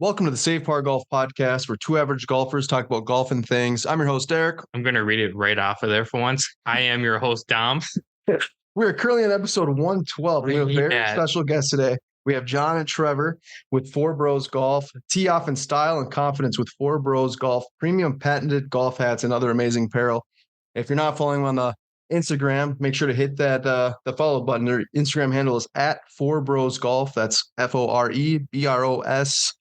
Welcome to the Save Par Golf Podcast, where two average golfers talk about golf and things. I'm your host, Derek. I'm going to read it right off of there for once. I am your host, Dom. We are currently on episode 112. We have a very special guest today. We have John and Trevor with Fore Golf, tee off in style and confidence with Fore Golf, premium patented golf hats and other amazing apparel. If you're not following on the Instagram, make sure to hit that the follow button. Their Instagram handle is at Fore Golf. That's ForeBrosGolf.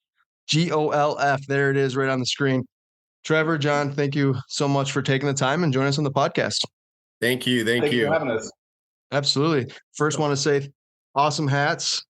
There it is right on the screen. Trevor, John, thank you so much for taking the time and joining us on the podcast. Thank you. Thank you for having us. Absolutely. First, want to say awesome hats.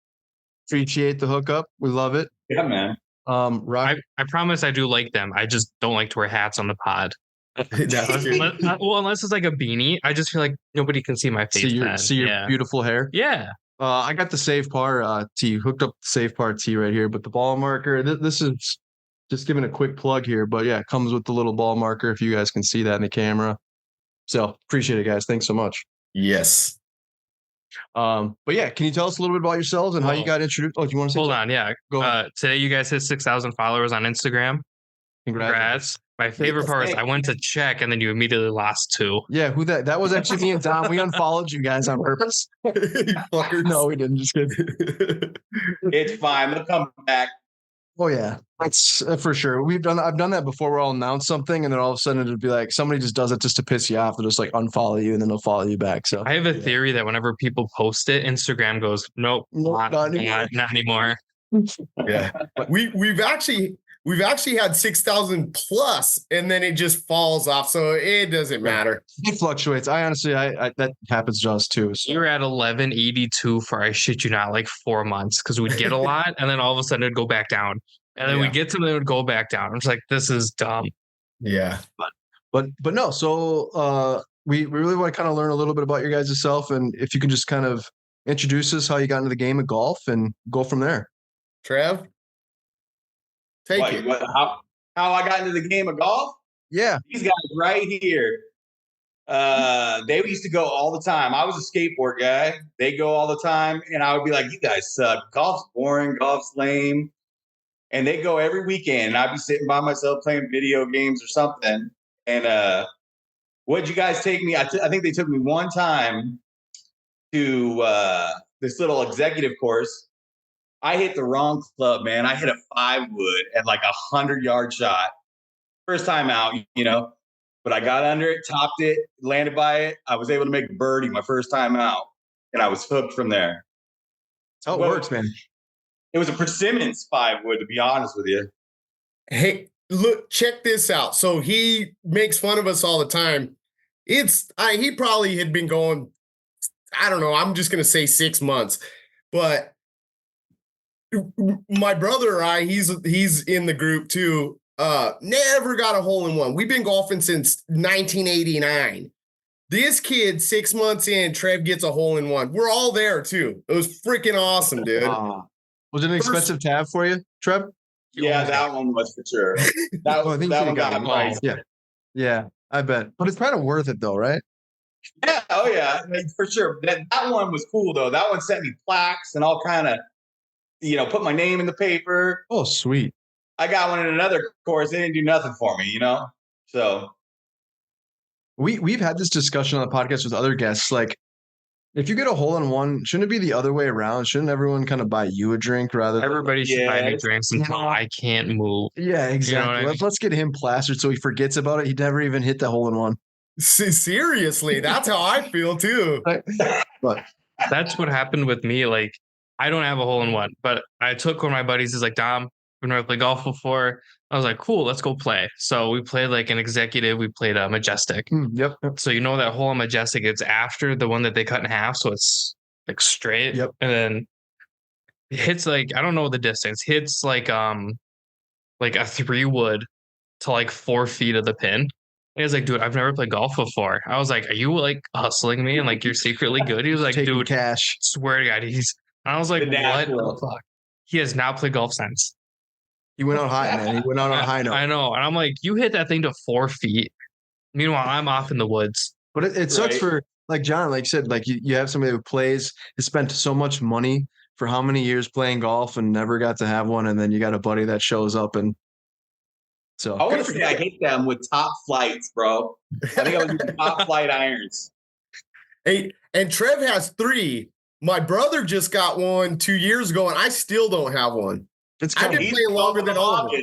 Appreciate the hookup. We love it. Yeah, man. I promise I do like them. I just don't like to wear hats on the pod. Unless it's like a beanie. I just feel like nobody can see my face. See your beautiful hair. Yeah. I got the Save Par tee, hooked up the Save Par tee right here, but the ball marker, this is just giving a quick plug here, but yeah, it comes with the little ball marker if you guys can see that in the camera. So appreciate it, guys. Thanks so much. Yes. But yeah, can you tell us a little bit about yourselves and how you got introduced? Oh, do you want to say Hold on, yeah. Go ahead. Today you guys hit 6,000 followers on Instagram. Congrats. My favorite part is I went to check and then you immediately lost 2. Yeah, who that was actually me and Dom. We unfollowed you guys on purpose. No, we didn't. Just kidding. It's fine. They'll come back. Oh yeah, that's for sure. I've done that before where I'll announce something and then all of a sudden it'll be like somebody just does it just to piss you off. They'll just like unfollow you and then they'll follow you back. So I have a theory that whenever people post it, Instagram goes, nope, not anymore. Yeah. We've actually had 6,000 plus, and then it just falls off. So it doesn't matter. It fluctuates. I honestly, that happens to us too. So. We were at 1182 for, I shit you not, like 4 months because we'd get a lot, and then all of a sudden it'd go back down, and then we get something that would go back down. I'm just like, this is dumb. Yeah, but no. So we really want to kind of learn a little bit about your guys' self, and if you can just kind of introduce us how you got into the game of golf and go from there. Trev. How I got into the game of golf? Yeah. These guys right here. They used to go all the time. I was a skateboard guy. They go all the time. And I would be like, you guys suck. Golf's boring. Golf's lame. And they go every weekend. And I'd be sitting by myself playing video games or something. And what'd you guys take me? I think they took me one time to this little executive course. I hit the wrong club, man. I hit a 5-wood at like 100-yard shot. First time out, but I got under it, topped it, landed by it. I was able to make a birdie my first time out, and I was hooked from there. That's how it works, man. It was a Persimmons 5-wood, to be honest with you. Hey, look, check this out. So he makes fun of us all the time. He probably had been going, I don't know, I'm just going to say 6 months, but my brother or he's in the group too. Never got a hole in one. We've been golfing since 1989. This kid, 6 months in, Trev gets a hole in one. We're all there too. It was freaking awesome, dude. Was it an expensive tab for you, Trev? Yeah, that one was for sure. That one got nice. Yeah, I bet. But it's kind of worth it though, right? Yeah, oh yeah, for sure. That one was cool though. That one sent me plaques and all kind of, put my name in the paper. Oh, sweet. I got one in another course. They didn't do nothing for me, So we've had this discussion on the podcast with other guests. Like, if you get a hole in one, shouldn't it be the other way around? Shouldn't everyone kind of buy you a drink rather than everybody should buy me drinks until I can't move? Yeah, exactly. Let's get him plastered so he forgets about it. He never even hit the hole in one. Seriously, that's how I feel too. But that's what happened with me. Like, I don't have a hole in one, but I took one of my buddies. He's like, Dom, we've never played golf before. I was like, cool, let's go play. So we played like an executive. We played a Majestic. Yep. So that hole in Majestic, it's after the one that they cut in half. So it's like straight. Yep. And then it hits like, I don't know the distance, hits like a 3-wood to like 4 feet of the pin. And he was like, dude, I've never played golf before. I was like, are you like hustling me? And like, you're secretly good? He was like, taking dude, cash. Swear to God, I was like, what the fuck? He has not played golf since. He went on high, man. He went on a high note. I know. And I'm like, you hit that thing to 4 feet. Meanwhile, I'm off in the woods. But it sucks for, like John, like you said, like you have somebody who plays, has spent so much money for how many years playing golf and never got to have one, and then you got a buddy that shows up and so. I want to say I hit them with top flights, bro. I think I was using top flight irons. Hey, and Trev has 3. My brother just got one 2 years ago, and I still don't have one. I've been playing longer than all of them.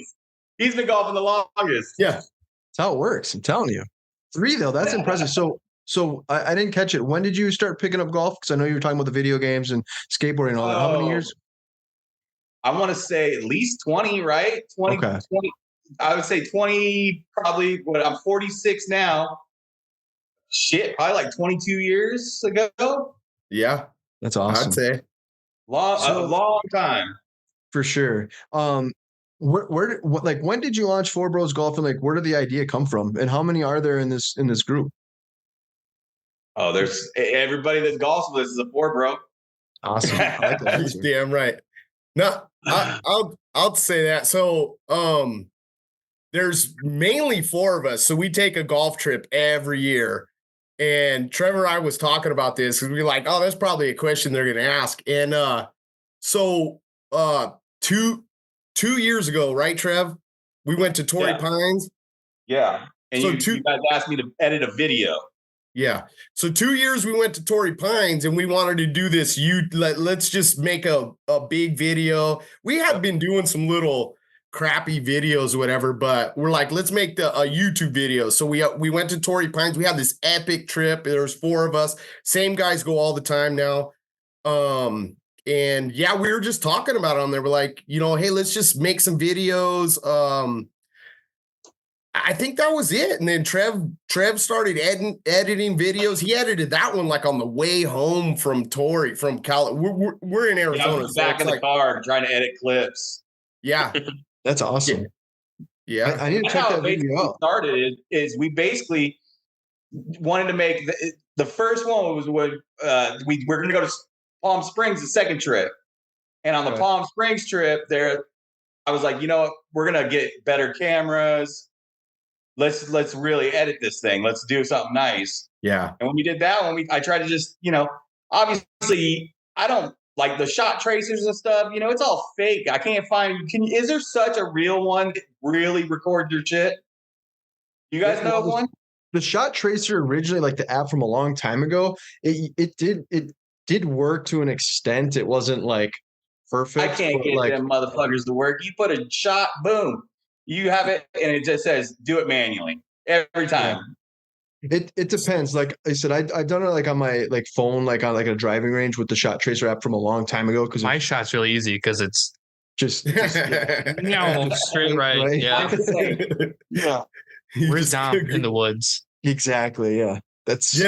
He's been golfing the longest. Yeah. That's how it works. I'm telling you. 3 though, that's impressive. So I didn't catch it. When did you start picking up golf? Because I know you were talking about the video games and skateboarding and all that. How many years? I want to say at least 20, right? 20, Okay. 20. I would say 20, probably. I'm 46 now. Shit, probably like 22 years ago. Yeah. That's awesome. I'd say. A long time. For sure. When did you launch Four Bros Golf, and like where did the idea come from, and how many are there in this group? Oh, there's everybody that golfs with us is a Fore bro. Awesome. I like that. Damn right. No, I'll say that. So there's mainly 4 of us. So we take a golf trip every year. And Trevor and I was talking about this because we were like, oh, that's probably a question they're gonna ask. And so 2 years ago, right, Trev? We went to Torrey Pines. Yeah. And So you guys asked me to edit a video. Yeah. So 2 years we went to Torrey Pines and we wanted to do this. Let's just make a big video. We had been doing some little crappy videos or whatever, but we're like, let's make a YouTube video. So we went to Torrey Pines. We had this epic trip. There's 4 of us. Same guys go all the time now. And yeah, we were just talking about it on there. We're like, hey, let's just make some videos. I think that was it. And then Trev started editing videos. He edited that one like on the way home from Torrey, from Cal. We're in Arizona. Yeah, I was back in the car trying to edit clips. Yeah. That's awesome. Yeah. I need to check that video out. Started is we basically wanted to make the first one was when we're going to go to Palm Springs, the second trip. And on the Palm Springs trip there, I was like, we're going to get better cameras. Let's really edit this thing. Let's do something nice. Yeah. And when we did that one, I tried to just, obviously I don't like the shot tracers and stuff. It's all fake. I can't find. Is there such a real one that really records your shit? You guys know of one? The shot tracer originally, like the app from a long time ago, it did work to an extent. It wasn't like perfect. I can't get them motherfuckers to work. You put a shot, boom. You have it, and it just says, do it manually every time. Yeah. It depends. Like I said, I've done it like on my phone, like on a driving range with the shot tracer app from a long time ago. Because my shot's really easy because it's just straight right. Yeah. Yeah. We're down in the woods. Exactly. Yeah. That's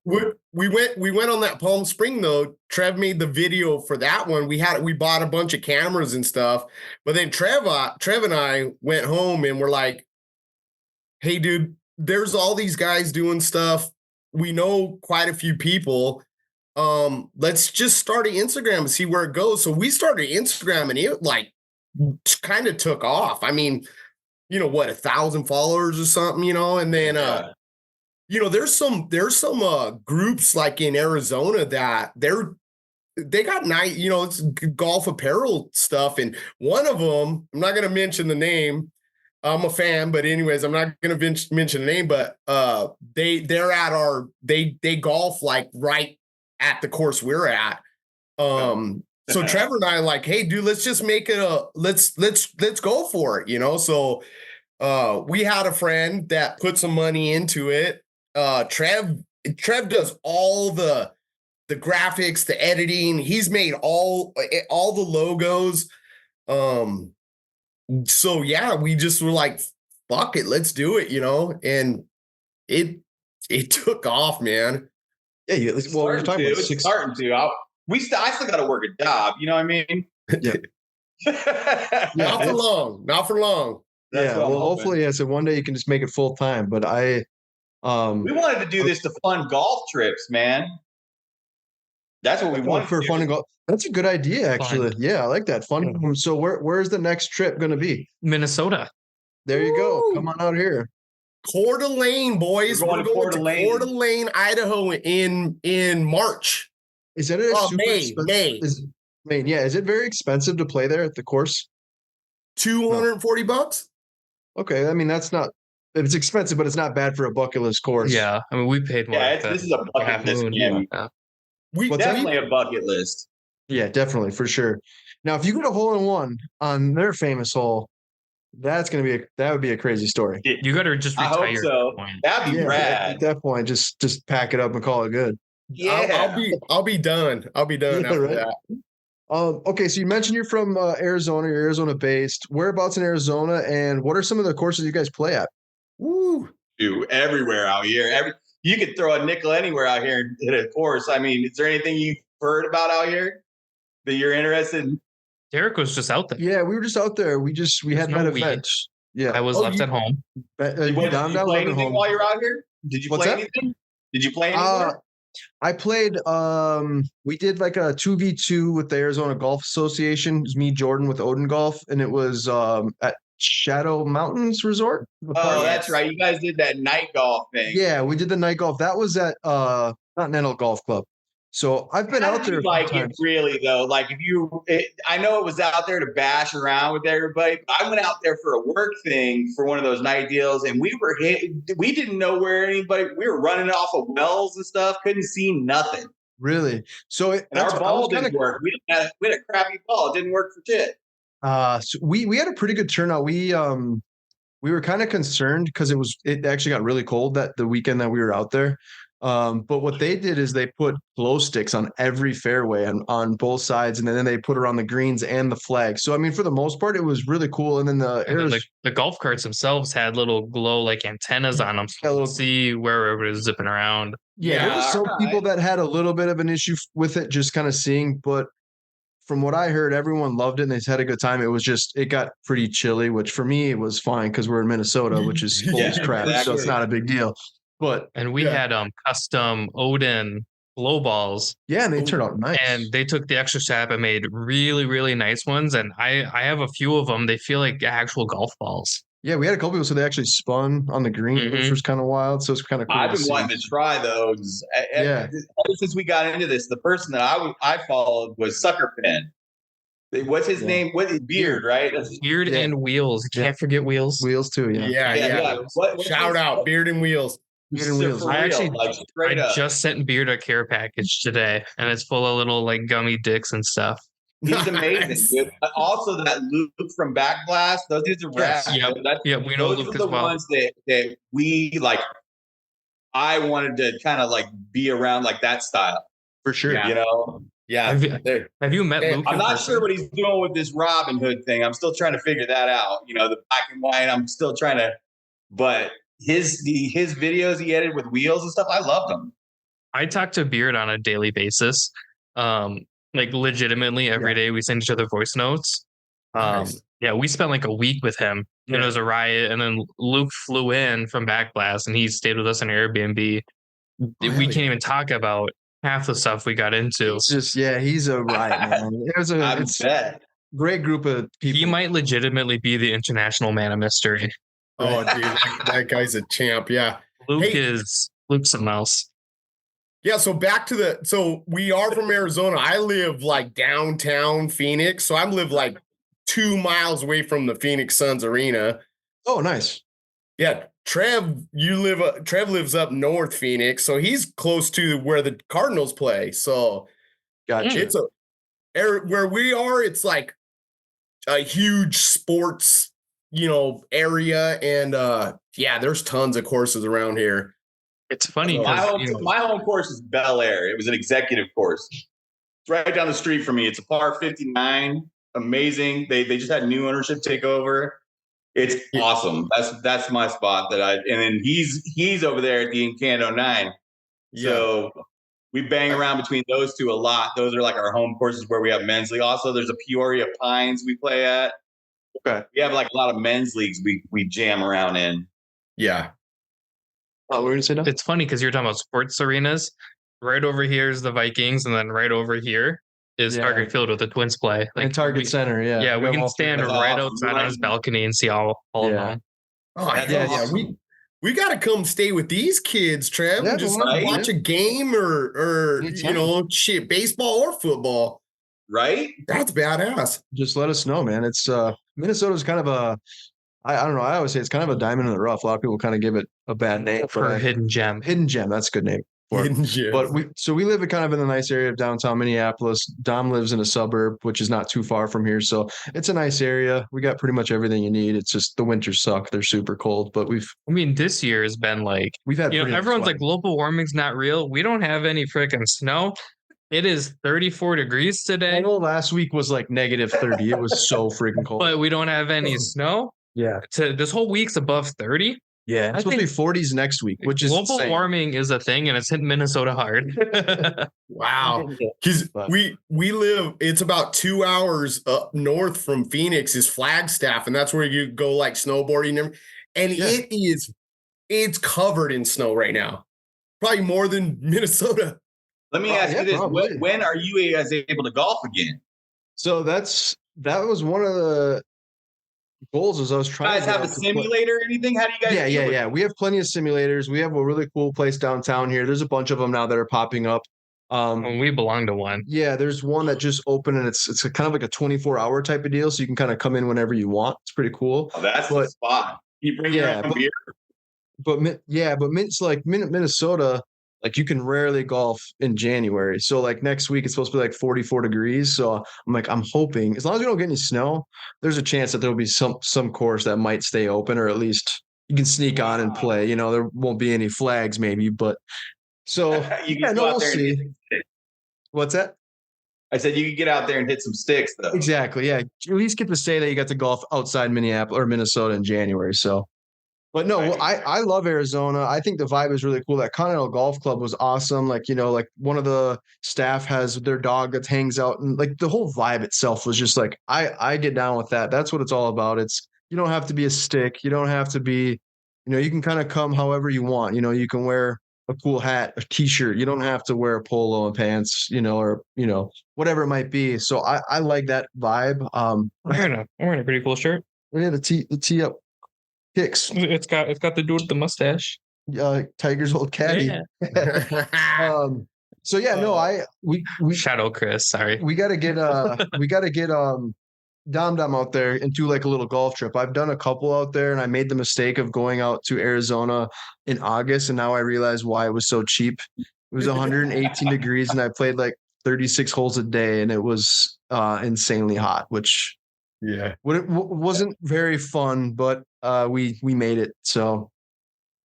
we went on that Palm Spring though. Trev made the video for that one. We bought a bunch of cameras and stuff, but then Trev and I went home and we're like, hey dude, there's all these guys doing stuff. We know quite a few people. Let's just start an Instagram and see where it goes. So we started Instagram and it kind of took off. I mean, 1,000 followers or something, and then there's some groups like in Arizona that they got nice, it's golf apparel stuff. And one of them, I'm not going to mention the name. I'm a fan, but anyways, I'm not going to mention the name, but they're at they golf like right at the course we're at. So Trevor and I are like, hey dude, let's just make it let's go for it, So we had a friend that put some money into it. Trev does all the graphics, the editing. He's made all the logos. So yeah, we just were like, fuck it, let's do it, and it took off, man. Yeah, we're talking about it's starting to. I still got to work a job. You know what I mean? Yeah. Not for long. That's well, hopefully, so one day you can just make it full time. But we wanted to do this to fund golf trips, man. That's what we want for fun and golf. That's a good idea, actually. Fun. Yeah, I like that. Fun. Yeah. So where's the next trip going to be? Minnesota. There you go. Come on out here. Coeur d'Alene, boys. We're going to Coeur d'Alene, Idaho in March. Is that May? mean, yeah. Is it very expensive to play there at the course? $240. Okay, I mean that's not. It's expensive, but it's not bad for a bucket list course. Yeah, I mean we paid more. Yeah, this is a bucket list game. What's Definitely a bucket list. Yeah, definitely for sure. Now, if you get a hole in one on their famous hole, that would be a crazy story. You got to just retire. I hope so. That'd be rad. At that point, just pack it up and call it good. Yeah, I'll be done. I'll be done after that. Okay, so you mentioned you're from Arizona. You're Arizona based. Whereabouts in Arizona, and what are some of the courses you guys play at? Woo! Dude, everywhere out here. You could throw a nickel anywhere out here and hit a course. I mean, is there anything you've heard about out here that you're interested in? Derek was just out there. Yeah, we were just out there. We had that event. Yeah, I was left at home. Did you play anything while you're out here? Did you play anything? Did you play anything? I played. We did like a 2v2 with the Arizona Golf Association. It was me, Jordan, with Odin Golf, and it was at Shadow Mountains Resort. Oh, that's right. You guys did that night golf thing. Yeah, we did the night golf. That was at Continental Golf Club. So I've been out there. Like it really though. Like I know it was out there to bash around with everybody. But I went out there for a work thing for one of those night deals, and we didn't know where anybody. We were running off of wells and stuff. Couldn't see nothing. Really? So our ball didn't work. We had a crappy ball. It didn't work for shit. So we had a pretty good turnout. We were kind of concerned because it actually got really cold the weekend that we were out there. But what they did is they put glow sticks on every fairway and on both sides, and then they put it on the greens and the flag. So I mean, for the most part, it was really cool. And then the golf carts themselves had little glow like antennas on them, so you could see where it was zipping around. Yeah, there were some people that had a little bit of an issue with it, just kind of seeing. But from what I heard, everyone loved it and they had a good time. It got pretty chilly, which for me it was fine because we're in Minnesota, which is cold as crap, so it's not a big deal. And we had custom Odin glow balls. Yeah, and they turned out nice. And they took the extra step and made really, really nice ones. And I have a few of them. They feel like actual golf balls. Yeah, we had a couple people, so they actually spun on the green, which was kind of wild. So it's kind of cool. I've been wanting to try those. Ever since we got into this, the person that I followed was Sucker Pen. What's his name? Beard, right? Beard and Wheels. You can't forget Wheels. Wheels too. Yeah. Shout out Beard and Wheels. I just sent Beard a care package today, and it's full of little like gummy dicks and stuff. He's amazing, dude. Also, that Luke from Backblast, those dudes are rad. Yeah, we know Luke as well. Those are the ones that we like. I wanted to kind of like be around like that style for sure. You know. Yeah. Have you met Luke? I'm not sure what he's doing with this Robin Hood thing. I'm still trying to figure that out. You know, the black and white. I'm still trying to, but his videos he edited with Wheels and stuff, I loved them. I talk to Beard on a daily basis. Like legitimately every day we send each other voice notes. Nice. Yeah, we spent like a week with him. It was a riot, and then Luke flew in from Backblast and he stayed with us in Airbnb. We can't even talk about half the stuff we got into. It's just he's a riot, man. It's a great group of people. He might legitimately be the international man of mystery. Oh, dude, that guy's a champ. Yeah. Luke's something else. Yeah. So we are from Arizona. I live like downtown Phoenix. So I live like 2 miles away from the Phoenix Suns arena. Oh, nice. Yeah. Trev lives up north Phoenix. So he's close to where the Cardinals play. So gotcha. Where we are, it's like a huge sports area, and there's tons of courses around here. It's funny. My home course is Bel Air. It was an executive course. It's right down the street from me. It's a par 59. Amazing. They just had new ownership take over. It's awesome. That's my spot and then he's over there at the Encanto 9. So we bang around between those two a lot. Those are like our home courses where we have men's league. Also, there's a Peoria Pines we play at. Okay. We have like a lot of men's leagues we jam around in. Yeah. Oh, we're gonna say no. It's funny because you're talking about sports arenas. Right over here is the Vikings, and then right over here is Target Field with the Twins play. Like Target Center, Yeah, we can stand right outside on his balcony and see all of them. Oh, yeah. We got to come stay with these kids, Trev, and just watch a game or baseball or football. right? That's badass. Just let us know, man. It's Minnesota's kind of a I don't know. I always say it's kind of a diamond in the rough. A lot of people kind of give it a bad name For a hidden gem. Hidden gem. That's a good name for it. But we live kind of in the nice area of downtown Minneapolis. Dom lives in a suburb, which is not too far from here. So it's a nice area. We got pretty much everything you need. It's just the winters suck. They're super cold, but this year has been like, we've had, everyone's like global warming's not real. We don't have any freaking snow. It is 34 degrees today. I know last week was like negative 30. It was so freaking cold. But we don't have any snow. Yeah. This whole week's above 30. Yeah. It's supposed to be 40s next week, which is global warming is a thing, and it's hit Minnesota hard. Wow. Because we live, it's about 2 hours up north from Phoenix is Flagstaff, and that's where you go like snowboarding. And it's covered in snow right now. Probably more than Minnesota. Let me ask you this. When are you guys able to golf again? So that was one of the goals as I was trying. You guys have a simulator or anything? How do you guys? Yeah. We have plenty of simulators. We have a really cool place downtown here. There's a bunch of them now that are popping up. We belong to one. Yeah, there's one that just opened, and it's kind of like a 24-hour type of deal, so you can kind of come in whenever you want. It's pretty cool. Oh, that's the spot. You bring your own beer. But it's like Minnesota. Like you can rarely golf in January. So like next week it's supposed to be like 44 degrees. So I'm hoping as long as we don't get any snow, there's a chance that there'll be some course that might stay open, or at least you can sneak on and play. There won't be any flags maybe, but so we'll see. What's that? I said you can get out there and hit some sticks though. Exactly. Yeah. At least get to say that you got to golf outside Minneapolis or Minnesota in January. So but no, I love Arizona. I think the vibe is really cool. That Continental Golf Club was awesome. Like, like one of the staff has their dog that hangs out, and like the whole vibe itself was just like, I get down with that. That's what it's all about. You don't have to be a stick. You don't have to be, you can kind of come however you want. You can wear a cool hat, a t-shirt. You don't have to wear a polo and pants, or, whatever it might be. So I like that vibe. I'm wearing a pretty cool shirt. Yeah, the tee up. Kicks. It's got the dude with the mustache. Tiger's old caddy. Yeah. So yeah, no, we Shadow Chris. Sorry, we got to get Dom out there and do like a little golf trip. I've done a couple out there, and I made the mistake of going out to Arizona in August, and now I realize why it was so cheap. It was 118 degrees, and I played like 36 holes a day, and it was insanely hot, which. Yeah, it wasn't very fun, but we made it. So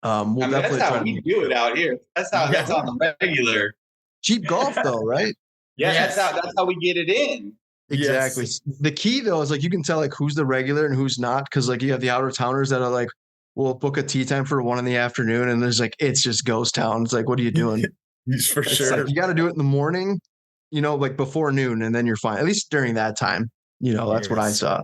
we'll definitely that's how we do it out here. That's on the regular. Cheap golf, though, right? Yeah, that's how we get it in. Exactly. Yes. The key though is like you can tell like who's the regular and who's not, because like you have the out of towners that are like, we'll book a tee time for 1 PM, and there's like it's just ghost town. It's like, what are you doing? For sure. Like, you got to do it in the morning, like before noon, and then you're fine. At least during that time. That's what I saw.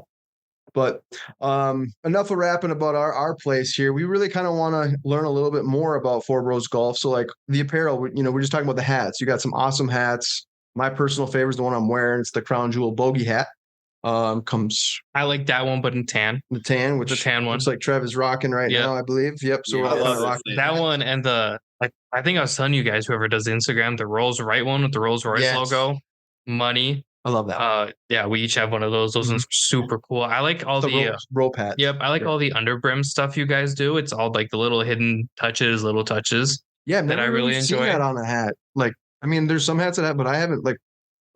But enough of rapping about our place here. We really kind of want to learn a little bit more about Fore Bros Golf. So like the apparel, we're just talking about the hats. You got some awesome hats. My personal favorite is the one I'm wearing. It's the Crown Jewel Bogey hat. I like that one, but in tan. The tan, which the tan one looks like Trev is rocking right now, I believe. Yep. So I love that one, and I think I was telling you guys, whoever does Instagram, the Rolls Royce one with the Rolls Royce logo, money. I love that. Yeah, we each have one of those. Those ones are super cool. I like all the rope hats. Yep, I like all the underbrim stuff you guys do. It's all like the little hidden touches, little touches. Yeah, that I really enjoy. Seen that on a hat. Like, there's some hats that have, but I haven't like.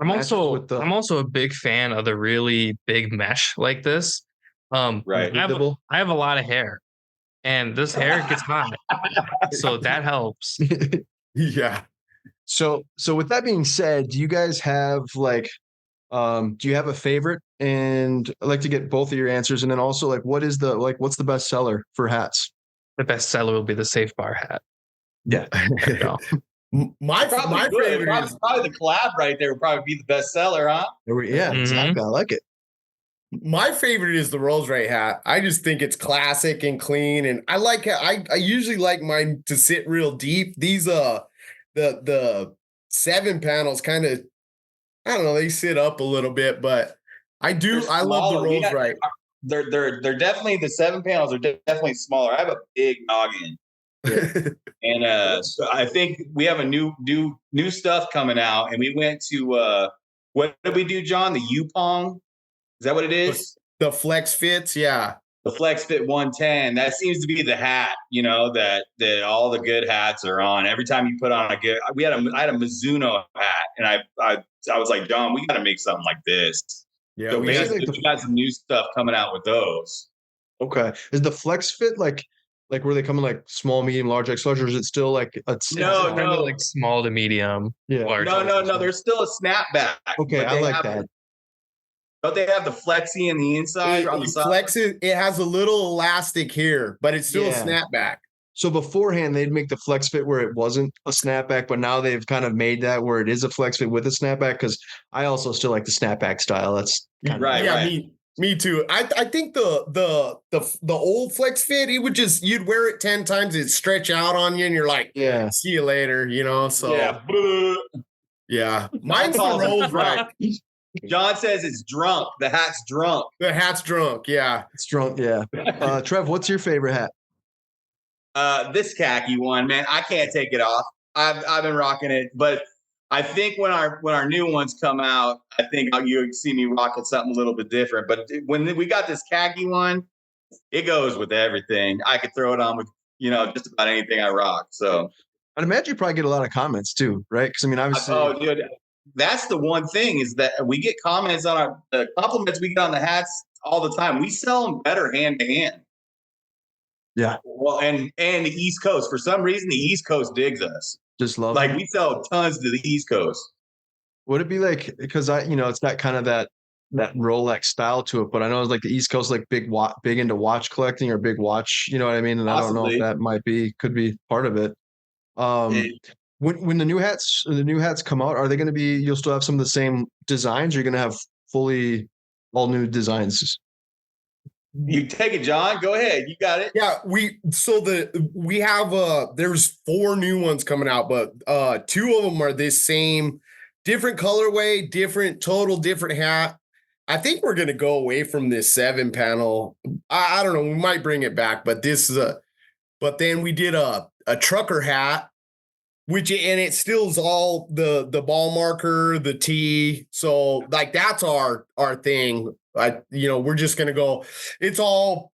I'm also a big fan of the really big mesh like this. Right. I have a lot of hair, and this hair gets hot, so that helps. Yeah. So with that being said, do you guys have like? Do you have a favorite? And I'd like to get both of your answers. And then also like, what's the best seller for hats? The best seller will be the Safe Bar hat. Yeah. My favorite is probably the collab right there would probably be the best seller, huh? Yeah, exactly. I like it. My favorite is the Rolls Royce hat. I just think it's classic and clean. And I like it. I usually like mine to sit real deep. These, the 7 panels kind of, I don't know, they sit up a little bit, but I love the Rolls Royce. They're definitely, the 7 panels are definitely smaller. I have a big noggin. And so I think we have a new stuff coming out, and we went to What did we do, John? The U-Pong? Is that what it is? The Flex Fits, yeah. The Flex Fit 110. That seems to be the hat, that all the good hats are on. Every time you put on I had a Mizuno hat, and I was like, John, we got to make something like this. Yeah, so we got some new stuff coming out with those. Okay. Is the Flex Fit like where they come in like small, medium, large, X large, or is it still like no, like small to medium? Yeah. Large, no. There's still a snapback. Okay, I like that. Don't they have the flexi in the inside? It has a little elastic here, but it's still a snapback. So beforehand, they'd make the Flex Fit where it wasn't a snapback, but now they've kind of made that where it is a Flex Fit with a snapback. Because I also still like the snapback style. That's right. Yeah, right. Me too. I think the old Flex Fit, you'd wear it 10 times, it'd stretch out on you, and you're like, yeah, see you later, So yeah. Mine's the Rolls right. John says it's drunk. The hat's drunk. The hat's drunk. Yeah. It's drunk. Yeah. Trev, what's your favorite hat? This khaki one, man. I can't take it off. I've been rocking it, but I think when our new ones come out, I think you'll see me rocking something a little bit different. But when we got this khaki one, it goes with everything. I could throw it on with just about anything I rock. So I'd imagine you probably get a lot of comments too, right? Because I mean, obviously, dude. That's the one thing is that we get comments on the compliments we get on the hats all the time. We sell them better hand to hand. Yeah. Well, and the East Coast, for some reason, the East Coast digs us. Just love them. We sell tons to the East Coast. Would it be like, because it's got kind of that Rolex style to it, but I know it's like the East Coast, like big into watch collecting or big watch, you know what I mean? And possibly. I don't know if that could be part of it. When the new hats come out, are they going to be? You'll still have some of the same designs. Or you're going to have fully all new designs. You take it, John. Go ahead. You got it. Yeah, we have there's 4 new ones coming out, but 2 of them are this same, different colorway, different hat. I think we're going to go away from this 7 panel. I don't know. We might bring it back, but but then we did a trucker hat. And it still is all the ball marker, the T. So like that's our thing. We're just gonna go. It's all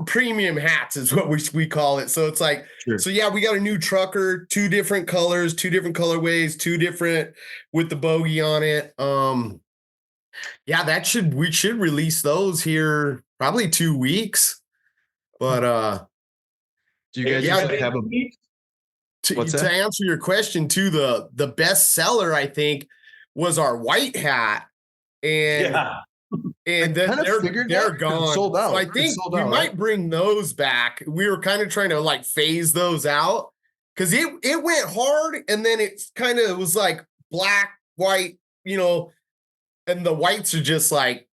premium hats is what we call it. So it's like, sure. So yeah, we got a new trucker, 2 different colors, 2 different colorways, 2 different with the bogey on it. Yeah, we should release those here probably 2 weeks. But do you guys have a? To answer your question too, the best seller I think was our white hat, and they're gone. Sold out. So I think we might bring those back. We were kind of trying to like phase those out because it went hard, and then it's kind of was like black, white, and the whites are just like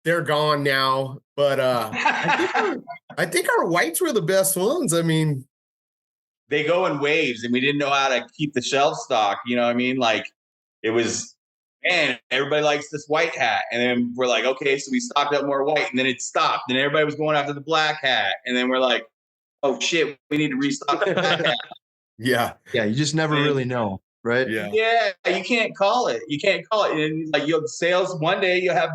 they're gone now. But I think our whites were the best ones. I mean. They go in waves, and we didn't know how to keep the shelf stock. You know what I mean? Like it was, man, everybody likes this white hat. And then we're like, okay, so we stocked up more white, and then it stopped. And everybody was going after the black hat. And then we're like, oh shit, we need to restock the black hat. Yeah. Yeah. You just never really know. Right. Yeah. You can't call it. And like you'll sales one day, you'll have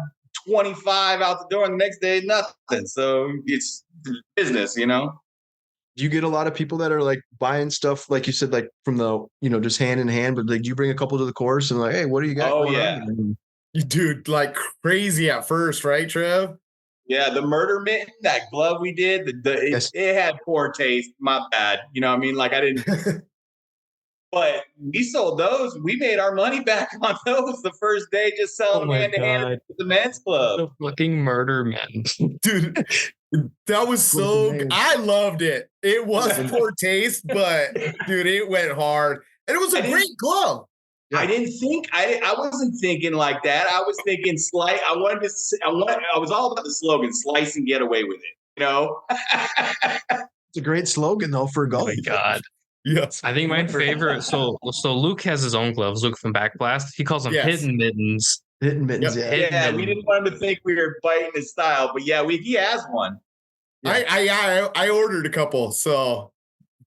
25 out the door, and the next day, nothing. So it's business, Do you get a lot of people that are like buying stuff, like you said, like from the, just hand in hand, but like, do you bring a couple to the course and like, hey, what do you got? Oh, yeah. You do like crazy at first, right, Trev? Yeah. The murder mitten, that glove we did, it had poor taste. My bad. You know what I mean? Like I didn't, but we sold those. We made our money back on those the first day, just selling hand to hand at the men's club. The fucking murder men. Dude. That was so I loved it. It was poor taste, but dude, it went hard. And it was a great glove. I didn't think I wasn't thinking like that. I was thinking I was all about the slogan, slice and get away with it, It's a great slogan though for golf. Oh my God. Yes. I think my favorite so Luke has his own gloves, Luke from Backblast. He calls them hidden mittens. Hidden mittens, yeah. We didn't want him to think we were biting his style, but yeah, he has one. Yeah. I ordered a couple, so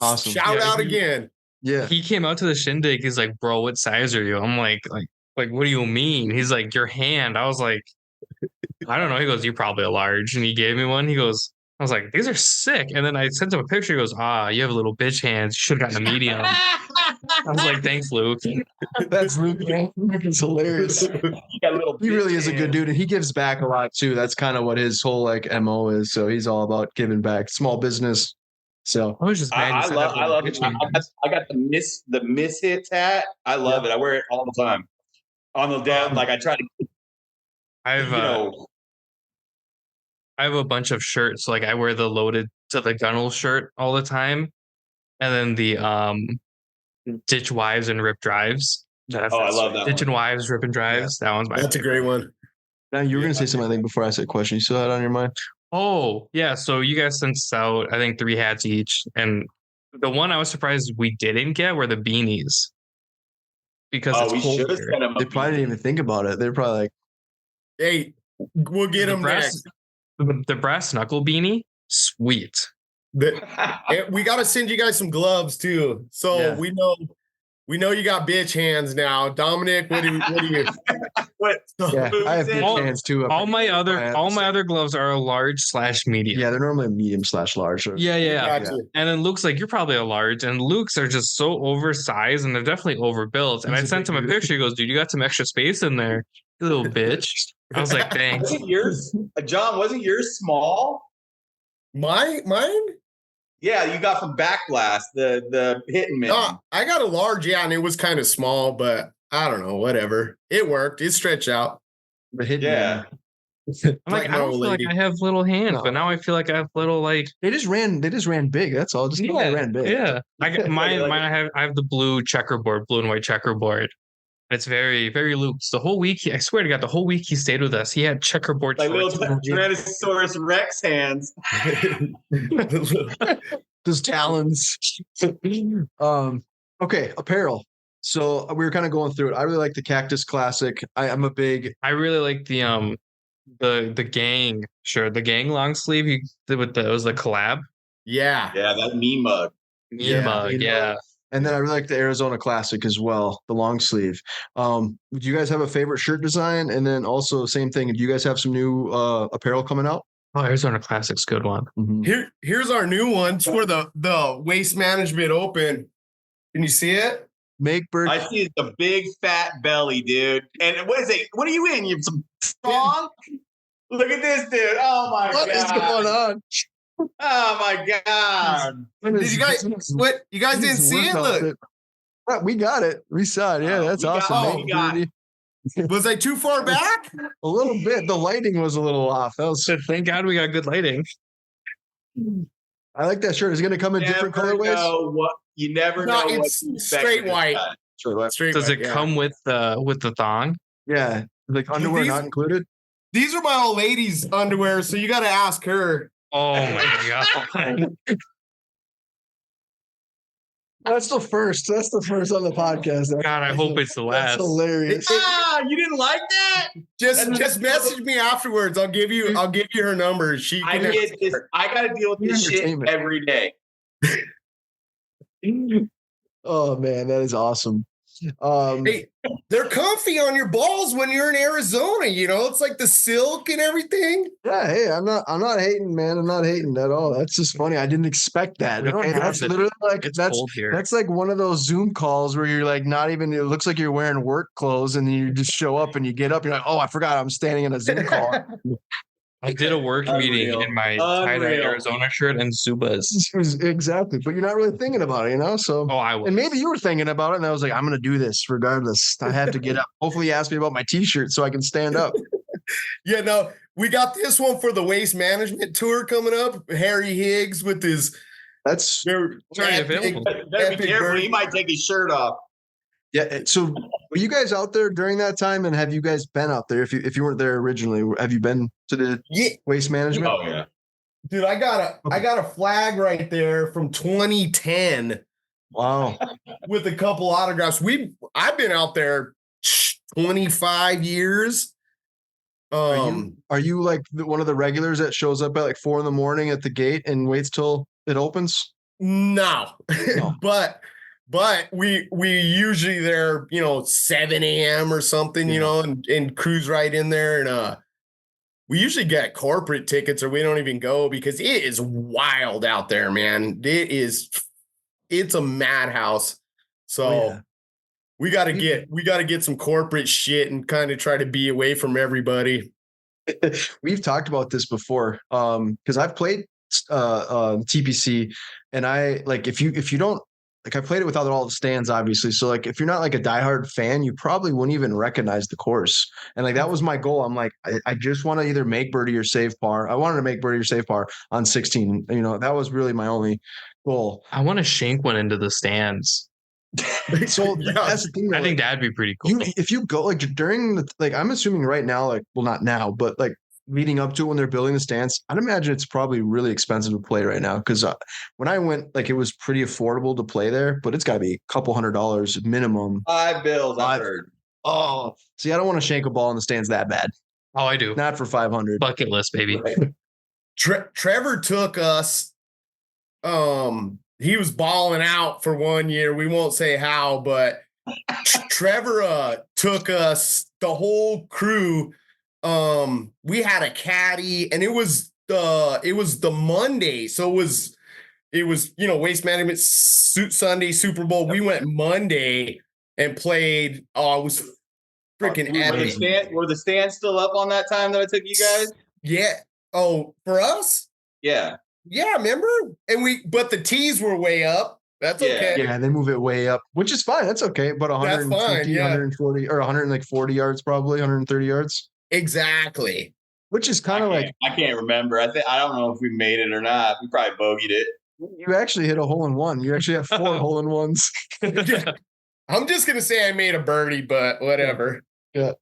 awesome. Shout out again. Yeah, he came out to the shindig. He's like, "Bro, what size are you?" I'm like like, what do you mean? He's like, your hand. I was like, I don't know. He goes, you're probably a large. And he gave me one. He goes, I was like, these are sick. And then I sent him a picture. He goes, you have little bitch hands. You should have gotten a medium. I was like, thanks, Luke. That's Luke. Luke is hilarious. He really is a good dude, and he gives back a lot too. That's kind of what his whole like MO is. So he's all about giving back, small business. So I was just mad. I love it. I got the miss hits hat. I love it. I wear it all the time. On the down, like I try to. I have a bunch of shirts. Like I wear the loaded to the gunnel shirt all the time, and then the ditch wives and rip drives. I love that. Ditch and wives, rip and drives. Yeah. That one's my. That's favorite. a great one. Now you were gonna say something, I think, before I said question. You still had it on your mind? Oh yeah. So you guys sent out, I think, 3 hats each, and the one I was surprised we didn't get were the beanies. Because it's cold here. They probably didn't even think about it. They're probably like, "Hey, we'll get them next." The brass knuckle beanie, sweet. We got to send you guys some gloves too, so we know you got bitch hands now. Dominic, what do you? I have bitch hands too. All my other gloves are a large/medium. Yeah, they're normally a medium/large. Yeah. And then Luke's like, you're probably a large, and Luke's are just so oversized, and they're definitely overbuilt. And I sent him a picture. He goes, dude, you got some extra space in there, you little bitch. I was like, thanks. Wasn't yours, John? Wasn't yours small? Mine? Yeah, you got from Backblast, the hit and miss. I got a large, and it was kind of small, but I don't know, whatever. It worked. It stretched out. The hit, I'm like, I don't feel like I have little hands, but now I feel like I have little like. They just ran big. That's all. Just ran big. Yeah, I got mine. I have the blue and white checkerboard. It's very, very loose. The whole week, I swear to God, the whole week he stayed with us. He had checkerboard. Like little Tyrannosaurus Rex hands. Those talons. Okay, apparel. So we were kind of going through it. I really like the Cactus Classic. I really like the gang shirt, the gang long sleeve. It was the collab. Yeah, that meme mug. Yeah. And then I really like the Arizona Classic as well, the long sleeve. Do you guys have a favorite shirt design? And then also same thing. Do you guys have some new apparel coming out? Oh, Arizona Classic's a good one. Mm-hmm. Here's our new one. It's for the Waste Management Open. Can you see it? I see the big fat belly, dude. And what is it? What are you in? You some song? Look at this, dude. Oh my God. What is going on? Oh my God. Did you guys didn't see it? Look. We got it. We saw it. Yeah, that's awesome. Was I too far back? A little bit. The lighting was a little off. Thank God we got good lighting. I like that shirt. Is it going to come in different colorways? You never know. It's straight white. Does it come with the thong? Yeah, like underwear not included. These are my old lady's underwear, so you got to ask her. Oh my God. That's the first on the podcast. God, I hope it's the last. That's hilarious. You didn't like that? Just message me afterwards. I'll give you her number. I got to deal with this shit every day. Oh man, that is awesome. Hey, they're comfy on your balls when you're in Arizona. You know, it's like the silk and everything. Yeah, hey, I'm not hating, man. I'm not hating at all. That's just funny. I didn't expect that. That's literally like that's like one of those Zoom calls where you're like not even. It looks like you're wearing work clothes, and you just show up and you get up. You're like, oh, I forgot I'm standing in a Zoom call. I did a work meeting in my tie-dye Arizona shirt and Zubas. Exactly, but you're not really thinking about it, you know? So, I was. And maybe you were thinking about it, and I was like, I'm going to do this regardless. I have to get up. Hopefully you asked me about my T-shirt so I can stand up. Yeah, no, we got this one for the Waste Management Tour coming up. Harry Higgs with his... That's already available. Better be careful. He might take his shirt off. Yeah. So were you guys out there during that time? And have you guys been out there? If you weren't there originally, have you been to the Waste Management? Oh yeah. Dude, I got a flag right there from 2010. Wow. With a couple autographs. I've been out there 25 years. Are you like one of the regulars that shows up at like 4 a.m. at the gate and waits till it opens? No. But we usually there, 7 a.m. or something, and cruise right in there. And we usually get corporate tickets or we don't even go because it is wild out there, man. It's a madhouse. So we gotta get some corporate shit and kind of try to be away from everybody. We've talked about this before. Because I've played TPC and I like if you don't like I played it without all the stands, obviously. So like if you're not like a diehard fan, you probably wouldn't even recognize the course. And like that was my goal. I'm like, I just want to either make birdie or save par. I wanted to make birdie or save par on 16. That was really my only goal. I want to shank one into the stands. So that's the thing. I think that'd be pretty cool. If you go like during the I'm assuming right now, like well not now, but like leading up to it when they're building the stands, I'd imagine it's probably really expensive to play right now because when I went, like it was pretty affordable to play there, but it's got to be a couple $100 minimum. $5, I've heard. Oh, see, I don't want to shank a ball in the stands that bad. Oh, I do. Not for 500. Bucket list, baby. Right. Trevor took us. He was balling out for 1 year. We won't say how, but Trevor took us, the whole crew. We had a caddy, and it was the Monday, so it was Waste Management Sunday, Super Bowl. We went Monday and played. Oh, it was freaking epic. Were the stands still up on that time that I took you guys? Yeah. Oh, for us? Yeah. Yeah, remember? But the tees were way up. That's okay. Yeah, they move it way up, which is fine. That's okay. But 150, that's fine, yeah. 140, or 140 yards, probably 130 yards. Exactly. Which is kind of like I can't remember. I don't know if we made it or not. We probably bogeyed it. You actually hit a hole in one. You actually have 4 hole in ones. I'm just gonna say I made a birdie, but whatever. Yeah.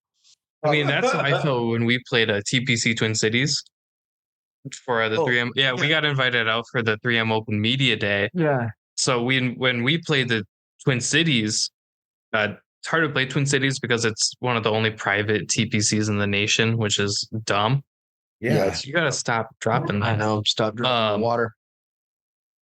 I mean, that's how I felt when we played a TPC Twin Cities for the 3M. Yeah, we got invited out for the 3M Open Media Day. Yeah. So when we played the Twin Cities, it's hard to play Twin Cities because it's one of the only private TPCs in the nation, which is dumb. Yeah. You got to stop dropping that. I know. Stop dropping the water.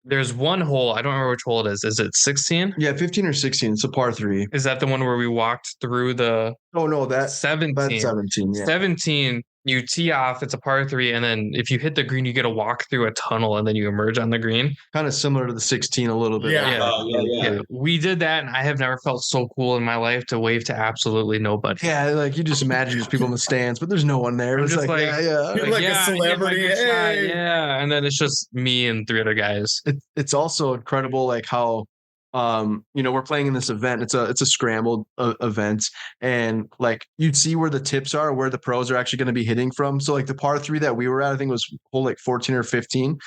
There's one hole. I don't remember which hole it is. Is it 16? Yeah, 15 or 16. It's a par 3. Is that the one where we walked through the... Oh, no, that's 17. That's 17, yeah. 17, you tee off. It's a par 3. And then if you hit the green, you get to walk through a tunnel and then you emerge on the green. Kind of similar to the 16 a little bit. Yeah. We did that. And I have never felt so cool in my life to wave to absolutely nobody. Yeah, like you just imagine there's people in the stands, but there's no one there. It's like, yeah. You're like a celebrity. Hey. Yeah. And then it's just me and 3 other guys. It's also incredible, like how we're playing in this event. It's a scrambled event, and like you'd see where the tips are, where the pros are actually going to be hitting from. So like the par 3 that we were at, I think it was hole like 14 or 15,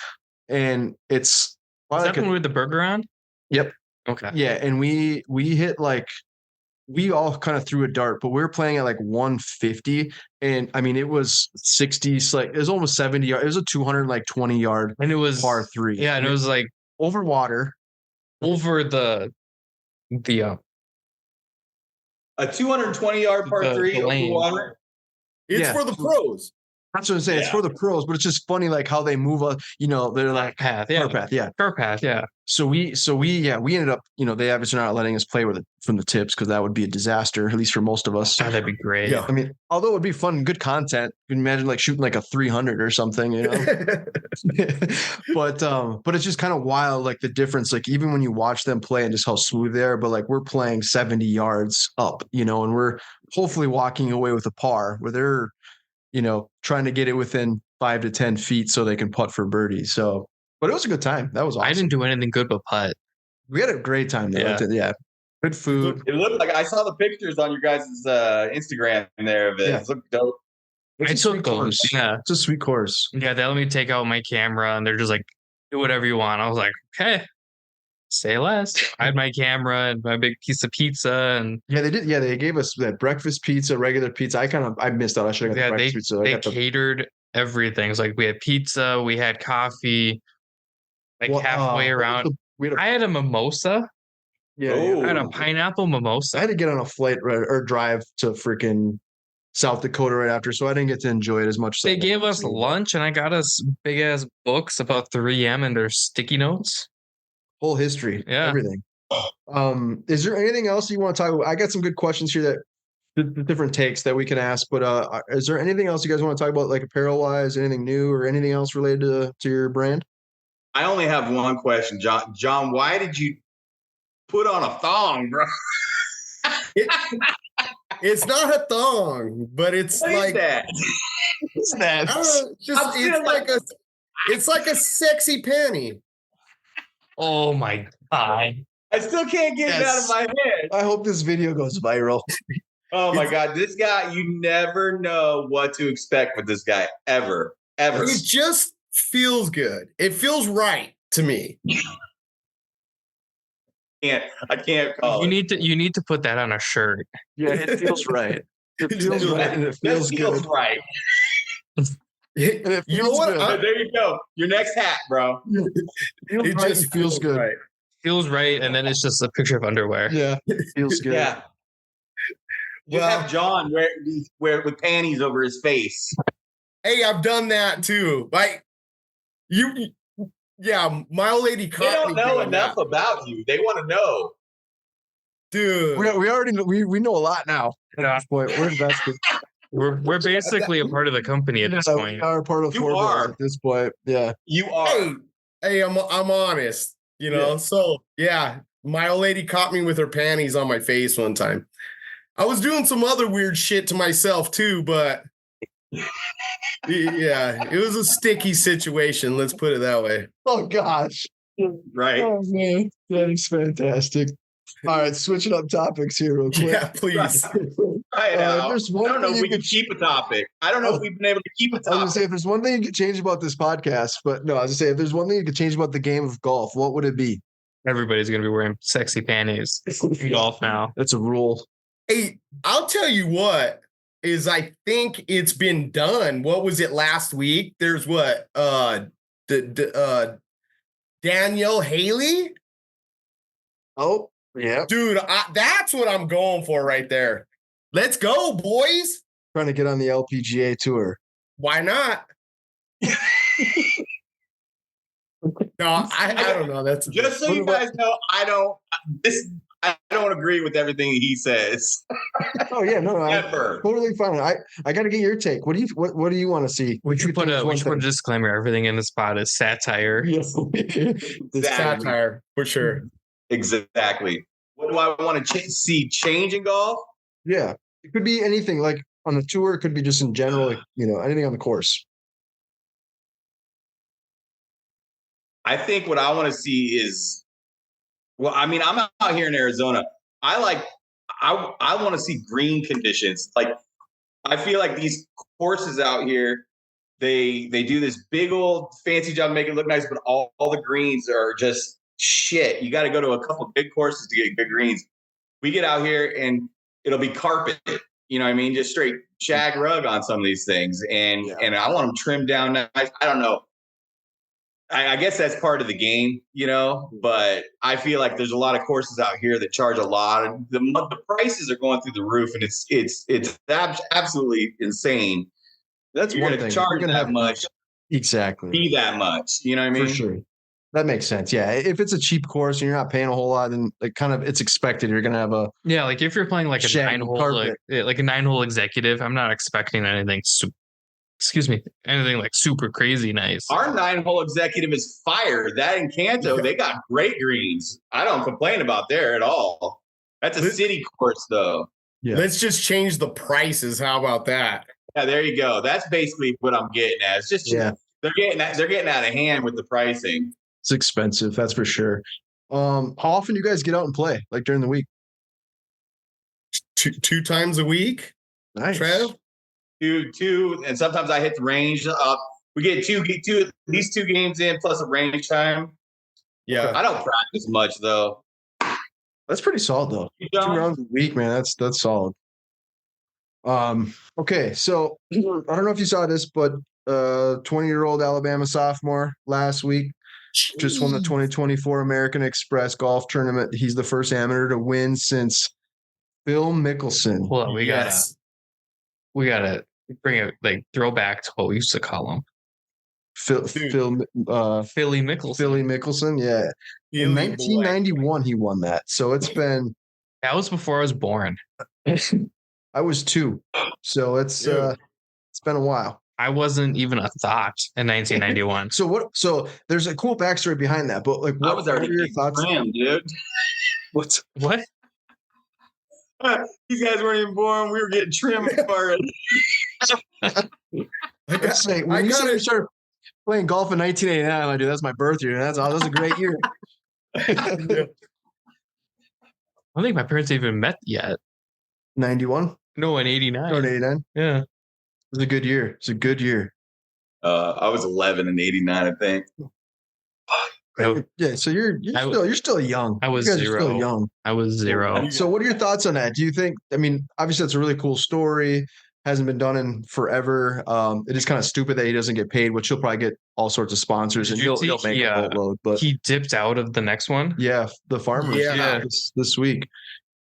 and it's that one with the burger on? Yep. Okay. Yeah, and we hit like we all kind of threw a dart, but we were playing at like 150, and I mean it was 60, like it was almost 70 yards. It was a 220 yard, and it was par 3. Yeah, and it was like over water. Over the a 220-yard par 3 over water. It's for the pros. That's what I'm saying. Yeah. It's for the pros, but it's just funny, like how they move. They're like path, car path, yeah. So we ended up, they obviously not letting us play from the tips because that would be a disaster, at least for most of us. Oh, that'd be great. Yeah. I mean, although it would be fun, good content. You can imagine like shooting like a 300 or something, But it's just kind of wild, like the difference, like even when you watch them play and just how smooth they are. But like we're playing 70 yards up, and we're hopefully walking away with a par where they're, trying to get it within 5 to 10 feet so they can putt for birdie. So, but it was a good time. That was awesome. I didn't do anything good but putt. We had a great time though. Yeah. Good food. It looked like I saw the pictures on your guys' Instagram there of it. Yeah. It looked dope. I took those. Yeah. It's a sweet course. Yeah. They let me take out my camera and they're just like, do whatever you want. I was like, okay. Say less. I had my camera and my big piece of pizza, and they did. Yeah, they gave us that breakfast pizza, regular pizza. I missed out. I should have got the breakfast pizza. They catered everything. It's like we had pizza, we had coffee, halfway around. I had a mimosa. Yeah, I had a pineapple mimosa. I had to get on a flight or drive to freaking South Dakota right after, so I didn't get to enjoy it as much. They gave us lunch, and I got us big ass books about 3M and their sticky notes. Whole history, everything. Is there anything else you want to talk about? I got some good questions here that the different takes that we can ask, but is there anything else you guys want to talk about, like apparel wise, anything new or anything else related to your brand? I only have one question, John. John, why did you put on a thong, bro? It's not a thong, but it's What like is that? What's that? I don't know, it's like a sexy panty. Oh my God. I still can't get it out of my head. I hope this video goes viral. Oh my God. This guy, you never know what to expect with this guy. Ever. It just feels good. It feels right to me. I can't call You it. need to put that on a shirt. Yeah, it feels right. It feels right, and it feels good. Right. And it You know feels what? good. There you go. Your next hat, bro. It just feels good. Right. Feels right, and then it's just a picture of underwear. Yeah, it feels good. Yeah. Just Well- have John wear with panties over his face. Hey, I've done that too. Like my old lady They caught don't me know doing enough that. about you. They want to know. Dude. We already know, we know a lot now. At Yeah. this point, we're invested. We're basically a part of the company at this Yeah, point. we are part of You Fore are. at this point. Yeah. You are. Hey, I'm honest, you know. Yeah. So yeah, my old lady caught me with her panties on my face one time. I was doing some other weird shit to myself too, but yeah, it was a sticky situation. Let's put it that way. Oh gosh. Right. Oh man, that is fantastic. All right, switching up topics here real quick. Yeah, please. Try it out. There's I one don't know thing if you we can could- keep a topic. I don't know if we've been able to keep a I was gonna topic. say if there's one thing you could change about this podcast, but no, I was gonna say if there's one thing you could change about the game of golf, what would it be? Everybody's gonna be wearing sexy panties in golf now. That's a rule. Hey, I'll tell you what is I think it's been done. What was it last week? There's what? Danielle Haley? Oh, yeah. Dude, that's what I'm going for right there. Let's go, boys. Trying to get on the LPGA tour. Why not? No, I don't know. That's Just so What you about- guys know, I don't agree with everything he says. Oh yeah, no, I'm Ever. totally fine. I got to get your take. What do you want to see? We should put a disclaimer. Everything in the spot is satire. Yes. it's Exactly. satire for sure. Exactly. What do I want to see change in golf? Yeah, it could be anything. Like on the tour, it could be just in general. Like, anything on the course. I think what I want to see is, well, I mean, I'm out here in Arizona. I want to see green conditions. Like, I feel like these courses out here, they do this big old fancy job making it look nice, but all the greens are just shit. You got to go to a couple of big courses to get good greens. We get out here and it'll be carpet. You know what I mean? Just straight shag rug on some of these things. And I want them trimmed down nice. I don't know. I guess that's part of the game, but I feel like there's a lot of courses out here that charge a lot. The prices are going through the roof, and it's absolutely insane. That's You're one going to thing. charge You're gonna that have much, exactly. be that much. You know what I mean? For sure. That makes sense. Yeah. If it's a cheap course and you're not paying a whole lot, then it's expected. You're going to have a Yeah, like if you're playing like a shaggy 9-hole, carpet. like a 9-hole executive, I'm not expecting anything. Anything like super crazy nice. Our 9-hole executive is fire. That in Canto, they got great greens. I don't complain about there at all. That's a city course, though. Yeah. Let's just change the prices. How about that? Yeah, there you go. That's basically what I'm getting at. It's just they're getting out of hand with the pricing. It's expensive. That's for sure. How often do you guys get out and play? Like during the week? Two times a week, Nice. Trev? Two, and sometimes I hit the range. We get at least 2 games in plus a range time. Yeah. I don't practice much though. That's pretty solid though. You 2 don't? rounds a week, man. That's solid. Okay, so I don't know if you saw this, but 20-year-old Alabama sophomore last week just won the 2024 American Express Golf Tournament. He's the first amateur to win since Phil Mickelson. Hold on, we gotta bring it, like, throw back to what we used to call him. Philly Mickelson. Philly Mickelson, yeah. In 1991, he won that. So it's been. That was before I was born. I was 2, so it's been a while. I wasn't even a thought in 1991. So there's a cool backstory behind that, but like, what are your thoughts? Dude. What? These guys weren't even born. We were getting trimmed for it. Let's say when you said we started playing golf in 1989, I'm like, dude, that's my birth year. That was a great year. I don't think my parents even met yet. 91? No, in 89. Or in 89? Yeah. It was a good year. It's a good year. I was 11 in 89, I think. Yeah, so you're still young. I was you guys 0. Are still young. I was 0. So what are your thoughts on that? Do you think? I mean, obviously that's a really cool story. Hasn't been done in forever. It is kind of stupid that he doesn't get paid, which he'll probably get all sorts of sponsors and he'll make a boatload. But he dipped out of the next one. Yeah, the farmers. Yeah, this week.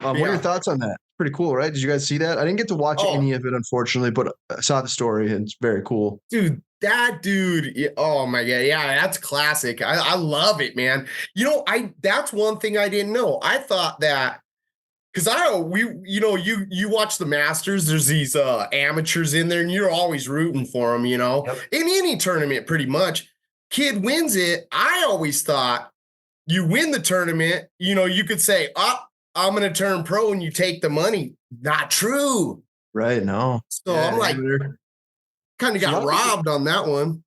What are your thoughts on that? Pretty cool, right? Did you guys see that? I didn't get to watch any of it, unfortunately, but I saw the story and it's very cool. Dude, that dude. Oh my God. Yeah, that's classic. I love it, man. That's one thing I didn't know. I thought that because you watch the Masters, there's these amateurs in there and you're always rooting for them, Yep. In any tournament, pretty much. Kid wins it. I always thought you win the tournament, you could say, I'm going to turn pro and you take the money. Not true. Right. No. So I'm like, kind of got robbed on that one.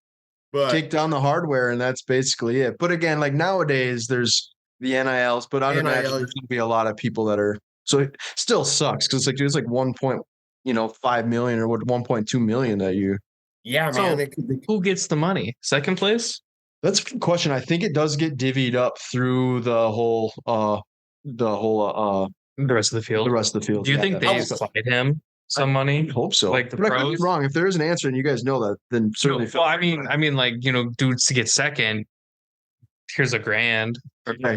But take down the hardware and that's basically it. But again, like nowadays there's the NILs, but I'd imagine there's going to be a lot of people that are, so it still sucks because it's like 1.5 million or 1.2 million that you. Yeah, man. Who gets the money? Second place? That's a good question. I think it does get divvied up through the rest of the field. The rest of the field. Do you think they supplied him some money? I hope so. Like the but pros? I could be wrong. If there is an answer and you guys know that, then certainly. Well, I mean, like dudes to get second. Here's $1,000.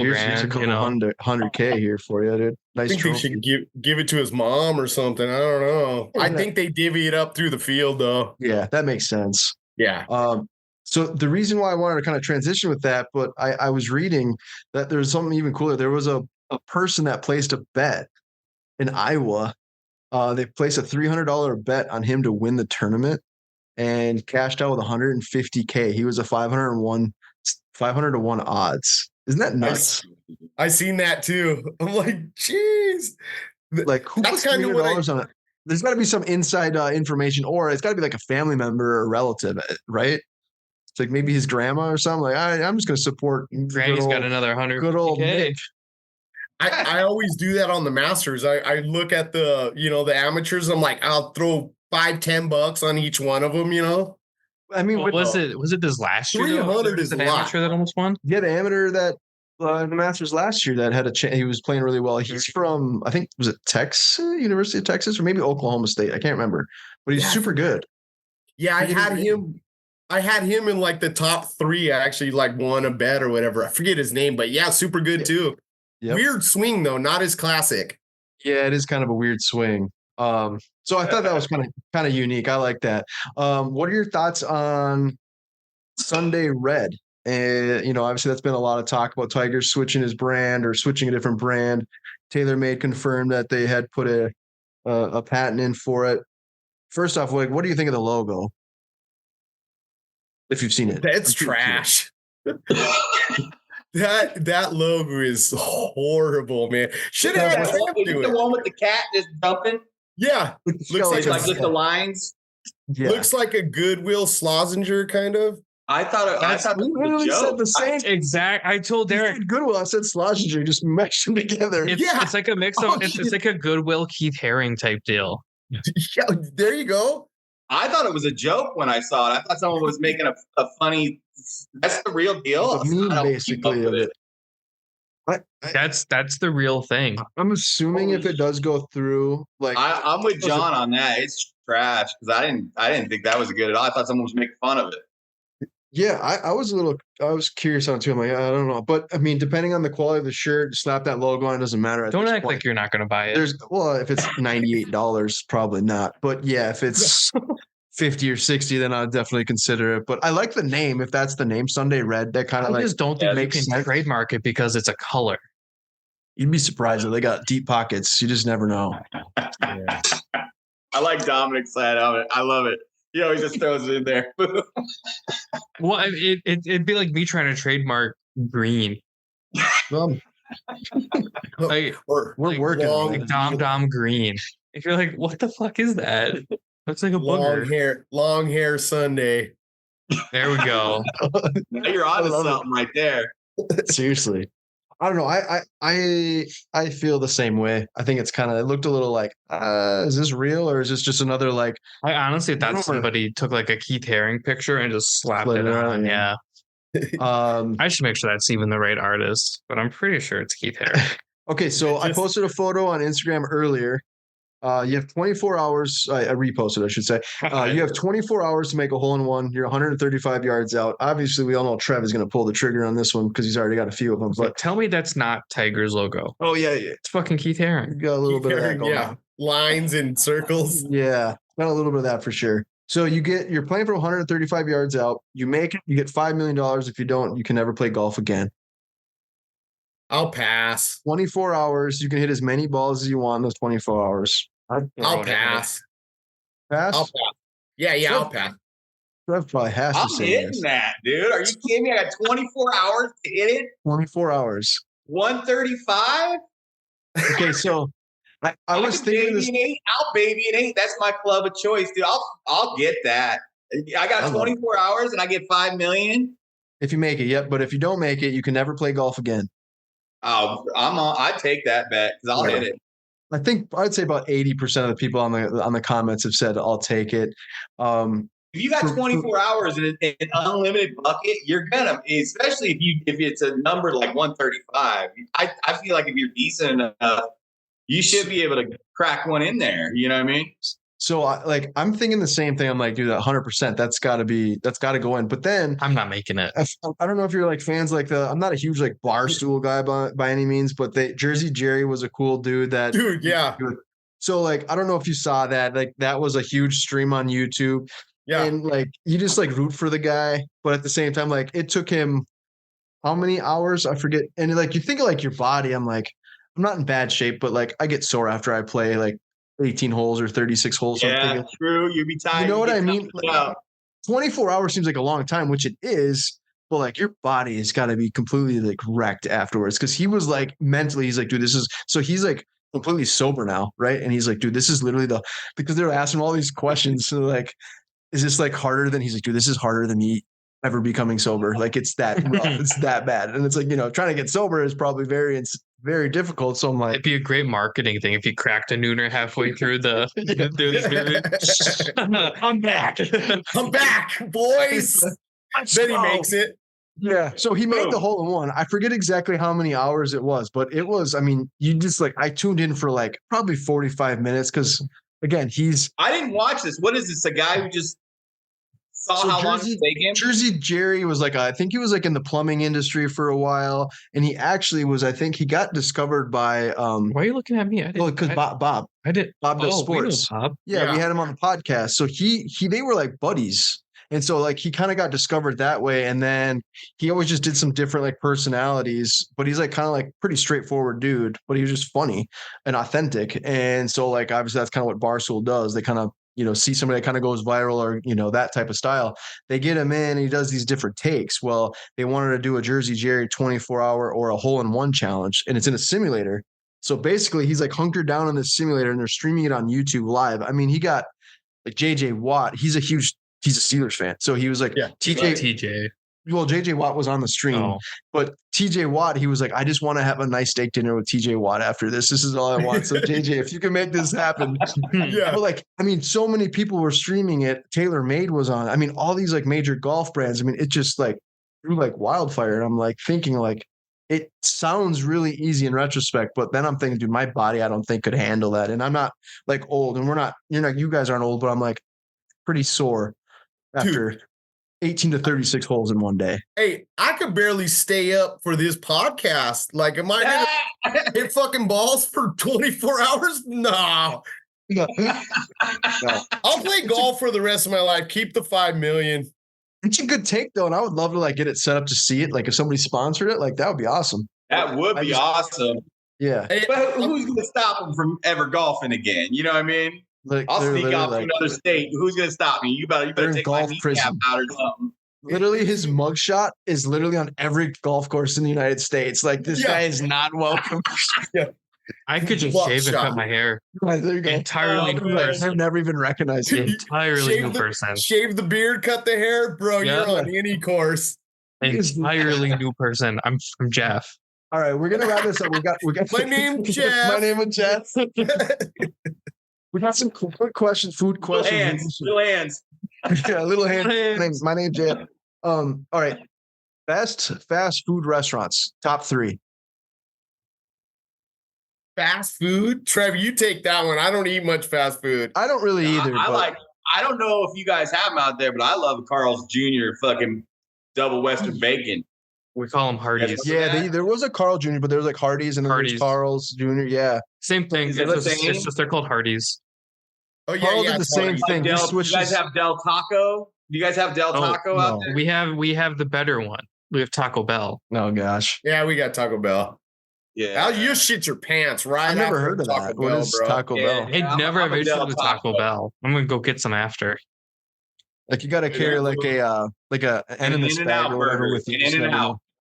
Here's a couple $100K here for you, dude. Nice. I think he should give it to his mom or something. I don't know. I think they divvy it up through the field, though. Yeah, that makes sense. Yeah. So the reason why I wanted to kind of transition with that, but I was reading that there's something even cooler. There was a person that placed a bet in Iowa. They placed a $300 bet on him to win the tournament and cashed out with $150K. He was a 500 to 1 odds. Isn't that nuts? I seen that too. I'm like, geez. Like who puts $300 on it? There's got to be some inside information, or it's got to be like a family member or relative, right? It's like maybe his grandma or something. Like I'm just going to support. Granny's got another 100. Good old Nick. I always do that on the Masters. I look at the amateurs. I'm like, I'll throw $5-10 on each one of them. I mean, was it this last year? 300 is an a lot. amateur that almost won. Yeah, the amateur that the Masters last year that had he was playing really well. He's from, I think, was it Texas, University of Texas, or maybe Oklahoma State? I can't remember, but he's super good. Yeah, I had him in like the top 3. I actually won a bet or whatever. I forget his name, but yeah, super good too. Yep. Weird swing though, not as classic. Yeah, it is kind of a weird swing. So I thought that was kind of unique. I like that. What are your thoughts on Sunday Red? And obviously that's been a lot of talk about Tiger switching his brand or switching a different brand. TaylorMade confirmed that they had put a patent in for it. First off, what do you think of the logo? If you've seen it, that's trash. That logo is horrible, man. Should have the one with the cat just jumping. Yeah, looks like just the lines. Yeah. Looks like a Goodwill Slozenger kind of. I thought we literally said the same exact. I told Derek Goodwill. I said Slozenger. Just meshed them together. It's like a mix of. It's like a Goodwill Keith Haring type deal. Yeah, there you go. I thought it was a joke when I saw it. I thought someone was making a funny. That's the real deal. The meme, basically, of it. That's the real thing. I'm assuming if it does go through, I'm with John on that. It's trash because I didn't think that was good at all. I thought someone was making fun of it. Yeah, I was curious on it too. I'm like, I don't know, but I mean, depending on the quality of the shirt, slap that logo on. It doesn't matter. Don't act like you're not going to buy it. If it's $98, probably not. But yeah, if it's 50 or 60, then I'd definitely consider it. But I like the name. If that's the name, Sunday Red, that kind of I like just don't think you makes can sense. trademark it because it's a color. You'd be surprised that they got deep pockets. You just never know. Yeah. I like Dominic's side of it. I love it. He always just throws it in there. Well, it'd be like me trying to trademark green. Well, Like, Or we're like working on like it. Dom Green. If you're like, what the fuck is that? Looks like a booger. long hair Sunday. There we go. Now you're I onto love it. something right there. Seriously. I don't know. I feel the same way. I think it's kind of, it looked a little like, is this real or is this just another like I honestly thought rumor? somebody took like a Keith Haring picture and just slapped Slid it it on. on, yeah. Yeah. I should make sure that's even the right artist, but I'm pretty sure it's Keith Haring. Okay, so I posted a photo on Instagram earlier. You have 24 hours. I reposted, I should say. You have 24 hours to make a hole in one. You're 135 yards out. Obviously, we all know Trev is going to pull the trigger on this one because he's already got a few of them. But tell me that's not Tiger's logo. Oh yeah, It's fucking Keith Haring. you got a little bit of that going on. Lines and circles. Yeah, got a little bit of that for sure. So you're playing from 135 yards out. You make it. You get $5 million. If you don't, you can never play golf again. I'll pass. 24 hours. You can hit as many balls as you want in those 24 hours. I'll pass. Pass? I'll pass. Yeah, I'll pass. Trev probably has to I'm say hitting yes. that, dude. Are you kidding me? I got 24 hours to hit it. 24 hours. 135. Okay, so I was thinking this. I'll baby an 8. That's my club of choice, dude. I'll get that. I got 24 hours and I get 5 million. If you make it, yep. But if you don't make it, you can never play golf again. Oh, I'd take that bet because I'll hit it. I think I'd say about 80% of the people on the comments have said I'll take it. If you got 24 hours in an unlimited bucket, you're gonna, especially if it's a number like 135. I feel like if you're decent enough, you should be able to crack one in there. You know what I mean? So I'm thinking the same thing. I'm like, dude, 100%. That's got to go in. But then I'm not making it. I don't know if you're like fans like I'm not a huge like Barstool guy by any means, but Jersey Jerry was a cool dude. Dude, yeah. So like, I don't know if you saw that. Like that was a huge stream on YouTube. Yeah. And like you just like root for the guy, but at the same time, like it took him how many hours? I forget. And like you think of like your body, I'm like, I'm not in bad shape, but like I get sore after I play like 18 holes or 36 holes. Yeah, true. You'd be tired. You know what I mean? Like, 24 hours seems like a long time, which it is, but like your body has got to be completely like wrecked afterwards. Cause he was like mentally, he's like, dude, he's like completely sober now. Right. And he's like, dude, this is literally because they're asking all these questions. So like, is this like harder than, he's like, dude, this is harder than me ever becoming sober. Like it's that rough, it's that bad. And it's like, trying to get sober is probably very difficult. So I'm like, it'd be a great marketing thing if you cracked a nooner halfway through the. I'm back. I'm back, boys. Then he makes it. Yeah. So he made the hole in one. I forget exactly how many hours it was, but it was, I mean, you just like, I tuned in for like probably 45 minutes because again, I didn't watch this. What is this? A guy who just saw how long it's taking? Jersey Jerry was like, I think he was like in the plumbing industry for a while. And he actually was, I think he got discovered by. Why are you looking at me? Because Bob does sports. Bob. Yeah, we had him on the podcast. So they were like buddies. And so like he kind of got discovered that way. And then he always just did some different like personalities, but he's like kind of like pretty straightforward dude, but he was just funny and authentic. And so like obviously that's kind of what Barstool does. They kind of, see somebody that kind of goes viral or, that type of style. They get him in and he does these different takes. Well, they wanted to do a Jersey Jerry 24-hour or a hole-in-one challenge, and it's in a simulator. So basically he's like hunkered down in this simulator and they're streaming it on YouTube live. I mean, he got like JJ Watt. He's a Steelers fan. So he was like, TJ. Well, JJ Watt was on the stream, but TJ Watt, he was like, I just want to have a nice steak dinner with TJ Watt after this. This is all I want. So JJ, if you can make this happen. Yeah. But like, I mean, so many people were streaming it. TaylorMade was on. I mean, all these like major golf brands. I mean, it just like grew like wildfire. And I'm like thinking like, it sounds really easy in retrospect, but then I'm thinking, dude, my body, I don't think could handle that. And I'm not like old and you guys aren't old, but I'm like pretty sore after 18 to 36 holes in one day. Hey, I could barely stay up for this podcast. Like, am I going to hit fucking balls for 24 hours? No. No. I'll play golf for the rest of my life. Keep the $5 million. It's a good take though, and I would love to like get it set up to see it. Like if somebody sponsored it, like that would be awesome. That would be awesome. Yeah. But who's going to stop him from ever golfing again? You know what I mean? Like, I'll sneak out like, to another state. Who's going to stop me? You better take golf my kneecap prison. out or something. Literally, his mugshot is literally on every golf course in the United States. Like this guy is not welcome. I could just shave and cut my hair. Right, there you go. Entirely new person. I've never even recognized him. Entirely new person. Shave the beard, cut the hair, bro. Yeah. You're on any course. Entirely new person. I'm from Jeff. All right, we're gonna wrap this up. We got My name's Jeff. My name is Jeff. We got some quick questions, food questions. Little hands. Yeah, little hands. My name's Jeff. All right. Best fast food restaurants, top 3. Fast food? Trevor, you take that one. I don't eat much fast food. I don't really either. I don't know if you guys have them out there, but I love Carl's Jr. fucking double Western bacon. We call them Hardee's. Yeah, there was a Carl Jr., but there was like Hardee's and then there's Carl's Jr. Yeah. Same thing. It's just they're called Hardee's. Oh, yeah. Carl did the same thing. Do you guys have Del Taco? Do you guys have Del Taco out there? We have the better one. We have Taco Bell. Oh gosh. Yeah, we got Taco Bell. Yeah. You shit your pants, right? I've never heard of that. What is Taco Bell? I never have issues with Taco Bell. I'm gonna go get some after. Like you got to carry like a enemies bag or whatever with you.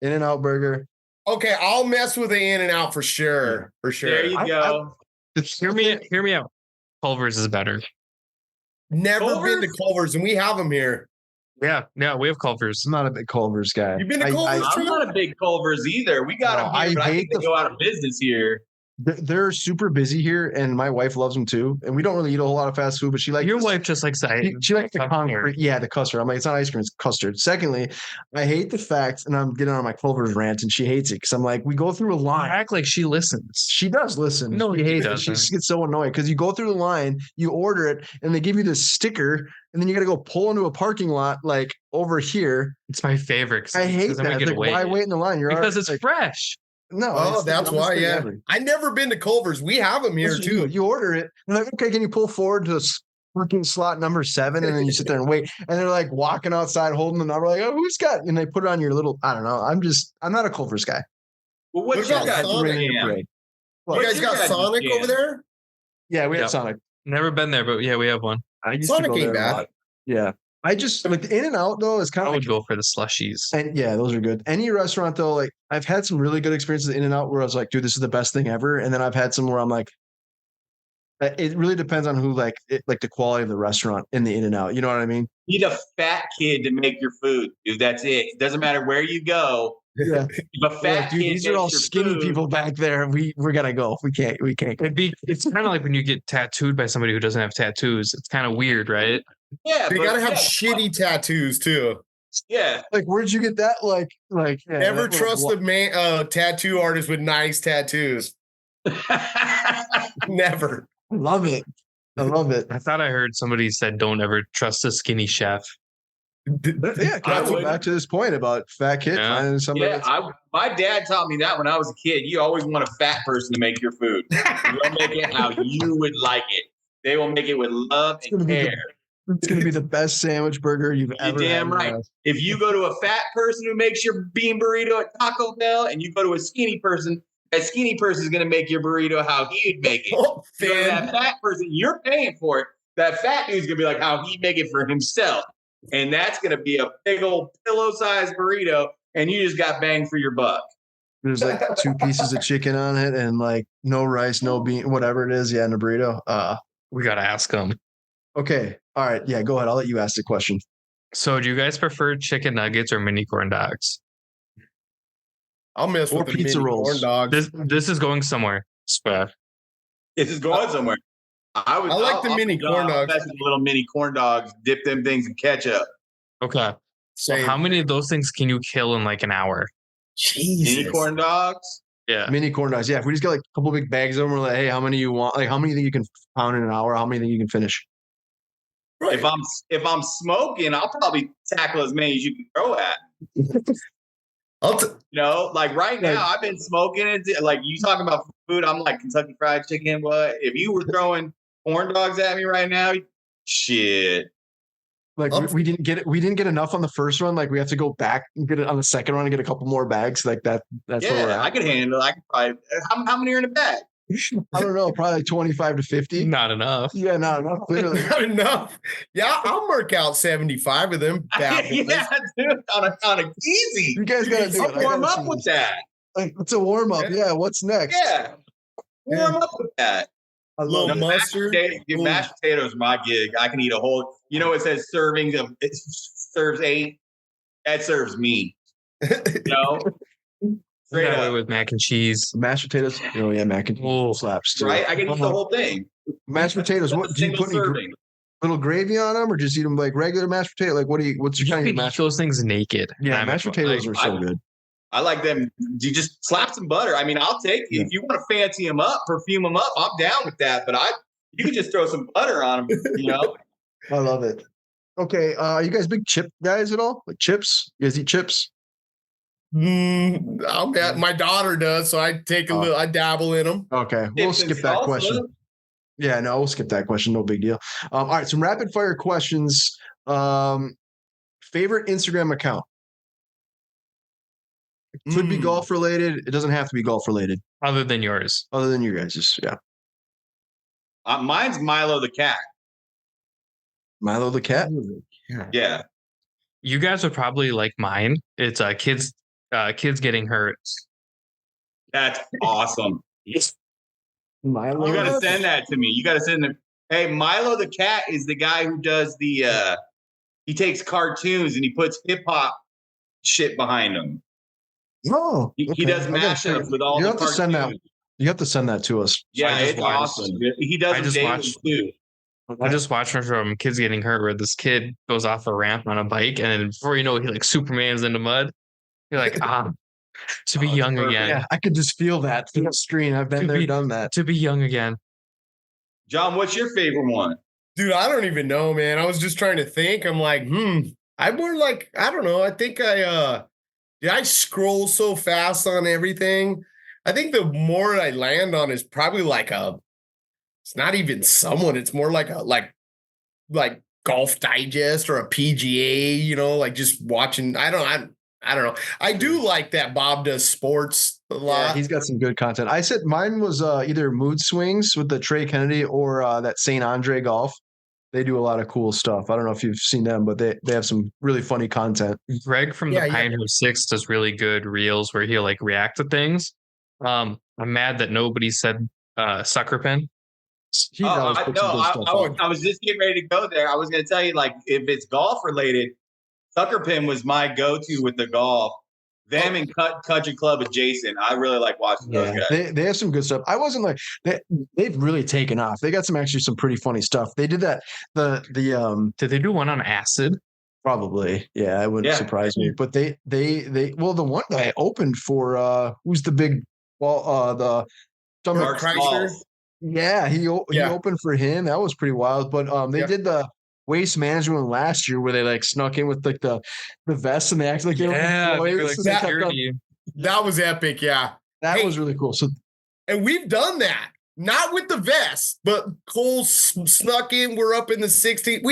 In-N-Out burger. Okay, I'll mess with the In-N-Out for sure. For sure. There you go. Hear me out. Culver's is better. Never been to Culver's, and we have them here. Yeah, we have Culver's. I'm not a big Culver's guy. You've been to Culver's? I'm not a big Culver's either. We got them here, but I think they go out of business here. They're super busy here, and my wife loves them too. And we don't really eat a whole lot of fast food, but she likes your wife just likes that. She likes the concrete. Yeah, the custard. I'm like, it's not ice cream, it's custard. Secondly, I hate the fact, and I'm getting on my Culver's rant, and she hates it because I'm like, we go through a line. Act like she listens. She does listen. No, she hates it. She just gets so annoyed because you go through the line, you order it, and they give you this sticker, and then you got to go pull into a parking lot like over here. It's my favorite. I hate that. Like, why wait in the line? Because it's fresh. No, that's why. Yeah, I never been to Culver's. We have them here too. You order it, and like, okay, can you pull forward to working slot number 7? And then you sit there and wait, and they're like walking outside holding the number, like, oh, who's got? And they put it on your little. I don't know. I'm not a Culver's guy. Well, what's you guys got Sonic over there? Yeah, we have Sonic. Never been there, but yeah, we have one. I used Sonic to go ain't there bad. Yeah. I just like the In-N-Out though is kind of. I would go for the slushies. And yeah, those are good. Any restaurant though, like I've had some really good experiences at In-N-Out where I was like, dude, this is the best thing ever. And then I've had some where I'm like, it really depends on who like the quality of the restaurant in the In-N-Out. You know what I mean? You need a fat kid to make your food, dude. That's it. It doesn't matter where you go. Yeah. If a fat dude, kid these are all skinny people back there. We're gonna go. We can't. It's kind of like when you get tattooed by somebody who doesn't have tattoos. It's kind of weird, right? Yeah, they gotta have shitty tattoos too. Yeah, like where'd you get that? Like, yeah, never trust a tattoo artist with nice tattoos. Never. I love it. I thought I heard somebody said, "Don't ever trust a skinny chef." Yeah, I go back to this point about fat kid finding somebody. Yeah, my dad taught me that when I was a kid. You always want a fat person to make your food. You'll make it how you would like it. They will make it with love and care. It's going to be the best sandwich burger you've ever had. Damn right. If you go to a fat person who makes your bean burrito at Taco Bell and you go to a skinny person, that skinny person is going to make your burrito how he would make it. You go to that fat person, you're paying for it. That fat dude's going to be like how he'd make it for himself. And that's going to be a big old pillow-sized burrito, and you just got bang for your buck. There's like 2 pieces of chicken on it and like no rice, no bean, whatever it is. Yeah, in a burrito. We got to ask them. Okay. All right. Yeah, go ahead. I'll let you ask the question. So do you guys prefer chicken nuggets or mini corn dogs? I'll mess with the pizza mini rolls. Corn dogs. This is going somewhere. This is going somewhere. I like the mini corn dogs. Little mini corn dogs. Dip them things in ketchup. Okay. So how many of those things can you kill in like an hour? Jesus. Mini corn dogs? Yeah. Mini corn dogs. Yeah. If we just got like a couple big bags of them, we're like, hey, how many you want? Like, how many think you can pound in an hour? How many think you can finish? Right. If I'm smoking, I'll probably tackle as many as you can throw at. Like right now, I've been smoking it. Like you talking about food, I'm like Kentucky Fried Chicken. What if you were throwing corn dogs at me right now, shit. Like we didn't get it. We didn't get enough on the first run. Like we have to go back and get it on the second run and get a couple more bags. Like that. That's where we're at. I could handle. I could probably. How many are in the bag? I don't know. Probably 25 to 50. Not enough. Yeah, not enough. Clearly. Not enough. Yeah, I'll mark out 75 of them. Yeah, dude, on a easy. You guys gotta do it. Warm up with that. Like, it's a warm up. Yeah. What's next? Yeah, warm up with that. A little mustard. Mashed potatoes, my gig. I can eat a whole. You know, it says servings of. It serves 8. That serves me. You know. Straight up with mac and cheese, mashed potatoes. Oh yeah, mac and cheese slaps too. Right, I can eat the whole thing. Mashed potatoes. What do you put? Little gravy on them, or just eat them like regular mashed potato? Like what do you? What's your kind of mashed? Those things naked. Yeah, mashed potatoes are so good. I like them. You just slap some butter. I mean, I'll take it. If you want to fancy them up, perfume them up, I'm down with that. But you can just throw some butter on them. You know. I love it. Okay, you guys big chip guys at all? Like chips? You guys eat chips? My daughter does, so I take a little. I dabble in them. Okay, we'll skip that question. Yeah, no, we'll skip that question. No big deal. All right, some rapid fire questions. Favorite Instagram account? It could be golf related. It doesn't have to be golf related. Other than yours. Other than you guys', yeah. Mine's Milo the cat. Milo the cat? Yeah. You guys would probably like mine. It's kids getting hurt. That's awesome. Milo. You gotta send that to me. You gotta send them. Hey, Milo the cat is the guy who does the he takes cartoons and he puts hip hop shit behind them. Oh, okay. He does mashups with all the cartoons. You have to send that to us. Yeah, it's awesome. He does daily too. I just watched one from Kids Getting Hurt where this kid goes off a ramp on a bike and then before you know it, he like Superman's in the mud. You're like, to be young again. Yeah, I could just feel that through the screen. I've been there, done that. To be young again. John, what's your favorite one? Dude, I don't even know, man. I was just trying to think. I'm like, I'm more like, I don't know. I think I scroll so fast on everything. I think the more I land on is probably like it's not even someone. It's more like like Golf Digest or a PGA, you know, like just watching. I don't know. I do like that Bob does sports a lot. Yeah, he's got some good content. I said mine was either Mood Swings with the Trey Kennedy or that St. Andre Golf. They do a lot of cool stuff. I don't know if you've seen them, but they have some really funny content. Greg from the Pioneer 6 does really good reels where he'll like react to things. I'm mad that nobody said Sucker Pin. I was just getting ready to go there. I was going to tell you, like, if it's golf related, Sucker Pin was my go-to with the golf. Them and Country Club adjacent. I really like watching those guys. They have some good stuff. I wasn't like they've really taken off. They got some pretty funny stuff. They did that. Did they do one on acid? Probably. Yeah, it wouldn't surprise me. But they the one guy opened for who's the big the Mark Chrysler. Yeah, he opened for him. That was pretty wild. But they did the Waste Management one last year where they like snuck in with like the vest and they actually like that was epic. Yeah, that was really cool. So, and we've done that, not with the vest, but Cole snuck in. We're up in the 16th.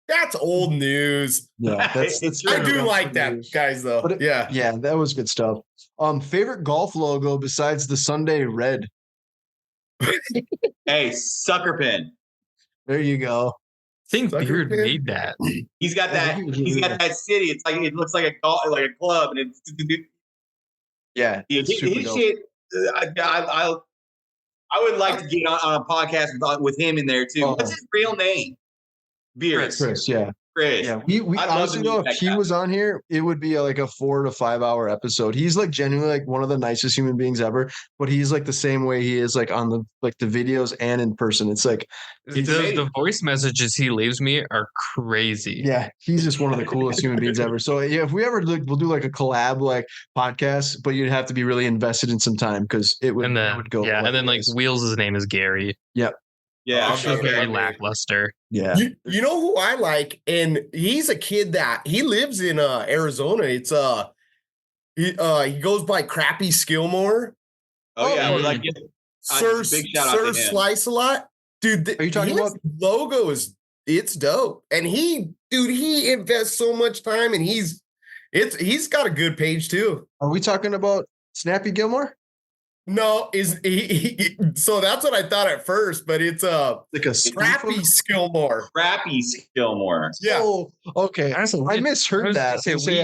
That's old news. Yeah, that's I do like that, news. Guys. Though, yeah, that was good stuff. Favorite golf logo besides the Sunday red? Hey, Sucker Pin. There you go. I think Beard made that. He's got that. He's got that city. It's like it looks like a club, and it's shit. I would like to get on a podcast with him in there too. What's his real name? Beard. Chris. Yeah. Chris. Yeah, we honestly know if he was on here, it would be like a 4 to 5 hour episode. He's like genuinely like one of the nicest human beings ever, but he's like the the way he is like on the videos and in person. It's like the voice messages he leaves me are crazy. Yeah, he's just one of the coolest human beings ever. So yeah, if we ever we'll do like a collab like podcast, but you'd have to be really invested in some time because it would go. Yeah, and then like Wheels' name is Gary. Yep. Yeah, also very lackluster. Yeah, you know who I like, and he's a kid that he lives in Arizona. It's he goes by Crappy Skillmore. Oh yeah, Sir Slice a lot, Dude, Are you talking his about logo it's dope. And he invests so much time, and he's got a good page too. Are we talking about Snappy Gilmore? No, so that's what I thought at first, but it's like a Scrappy Skillmore. Scrappy Skillmore. Yeah. Oh, okay. I misheard that.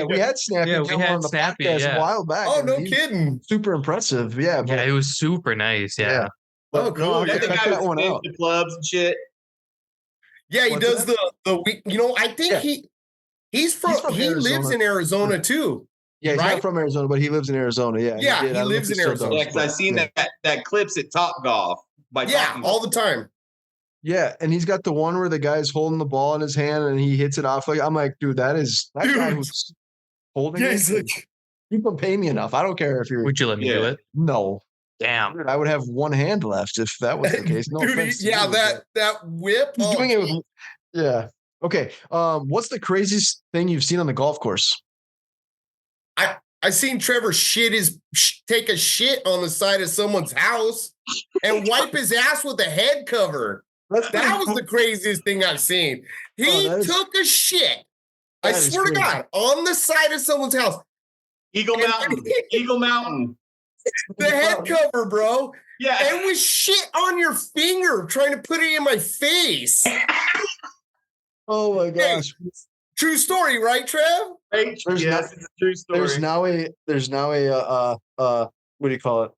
We had Snappy Gilmore on the podcast a while back. Oh, no kidding. Super impressive. Yeah. Yeah, it was super nice. Yeah. Oh, cool. I think I was in the clubs and shit. Yeah, he does the week. I think he lives in Arizona too. Yeah, he's not from Arizona, but he lives in Arizona. Yeah. Yeah, he lives in Arizona. Yeah, because I've seen that clips at Top Golf all the time. Yeah, and he's got the one where the guy's holding the ball in his hand and he hits it off. I'm like, dude, that guy who's holding it. He's like, people pay me enough. I don't care if you're. Would you let me do it? No. Damn. Dude, I would have one hand left if that was the case. No offense. That whip. He's doing it with. Yeah. Okay. What's the craziest thing you've seen on the golf course? I seen Trevor take a shit on the side of someone's house and wipe his ass with a head cover. That was the craziest thing I've seen. He took a shit. I swear to God, on the side of someone's house. Eagle Mountain. The head cover, bro. Yeah. It was shit on your finger trying to put it in my face. Oh my gosh. Hey, true story, right, Trev? It's a true story. There's now a what do you call it?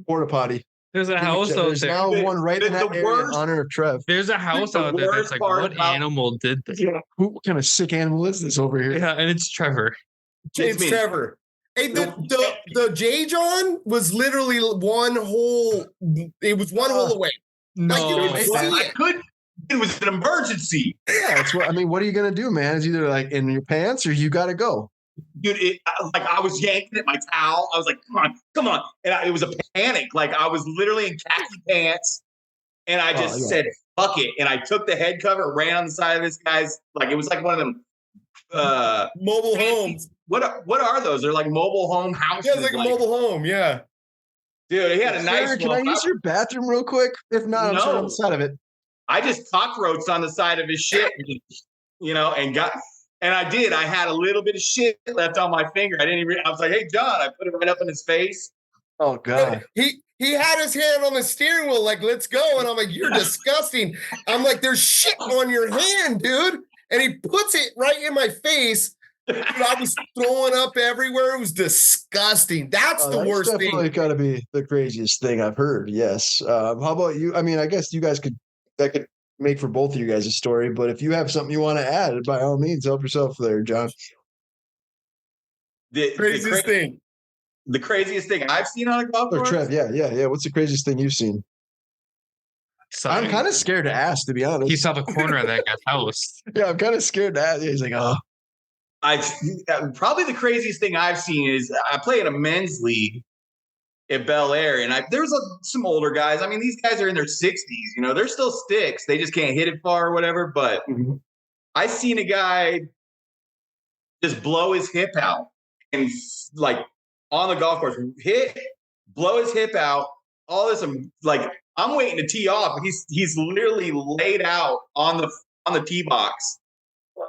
Porta potty. There's a house out there. There's now one right in that area in honor of Trev. There's a house out there that's like, what animal did this? Yeah. What kind of sick animal is this over here? Yeah, and it's Trevor. It's Trevor. Hey, the J John was literally one hole. It was one hole away. No, it was an emergency. Yeah, that's what I mean. What are you gonna do, man? It's either like in your pants or you gotta go. Dude, I was yanking at my towel. I was like, come on. And it was a panic. Like I was literally in khaki pants and I just said, fuck it. And I took the head cover, ran on the side of this guy's, like, it was like one of them mobile homes. What are those? They're like mobile home houses. Yeah, it's like a mobile home. Yeah. Dude, he had a nice one. Can I use your bathroom real quick? If not, I'm sure on the side of it. I just cockroached on the side of his shit, and I did. I had a little bit of shit left on my finger. I was like, hey, John, I put it right up in his face. Oh, God. He had his hand on the steering wheel, like, let's go. And I'm like, you're disgusting. I'm like, there's shit on your hand, dude. And he puts it right in my face. Dude, I was throwing up everywhere. It was disgusting. That's the worst thing. Definitely got to be the craziest thing I've heard. Yes. How about you? I mean, I guess you guys could make for both of you guys a story, but if you have something you want to add, by all means, help yourself there, John. The craziest thing I've seen on a golf course? Trev, yeah. What's the craziest thing you've seen? I'm kind of scared to ask, to be honest. He saw the corner of that guy's house. Yeah, I'm kind of scared to ask. He's like, oh. Probably the craziest thing I've seen is I play in a men's league at Bel Air, and there's some older guys. I mean, these guys are in their 60s. They're still sticks. They just can't hit it far or whatever. But I seen a guy just blow his hip out and like on the golf course, blow his hip out. All this, I'm waiting to tee off. He's literally laid out on the tee box.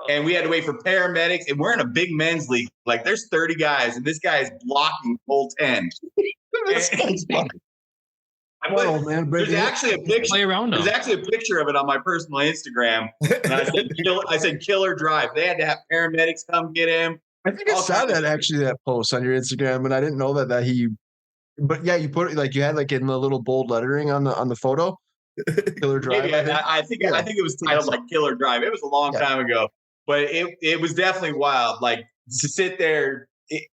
And we had to wait for paramedics, and we're in a big men's league. Like there's 30 guys, and this guy is blocking hole 10. There's actually a picture. Play around there's actually a picture of it on my personal Instagram. And I said killer drive. They had to have paramedics come get him. I think I saw that post on your Instagram, and I didn't know that he. But yeah, you put it like you had like in the little bold lettering on the photo. Killer drive. Maybe, I think it was titled like Killer Drive. It was a long time ago, but it was definitely wild. Like to sit there.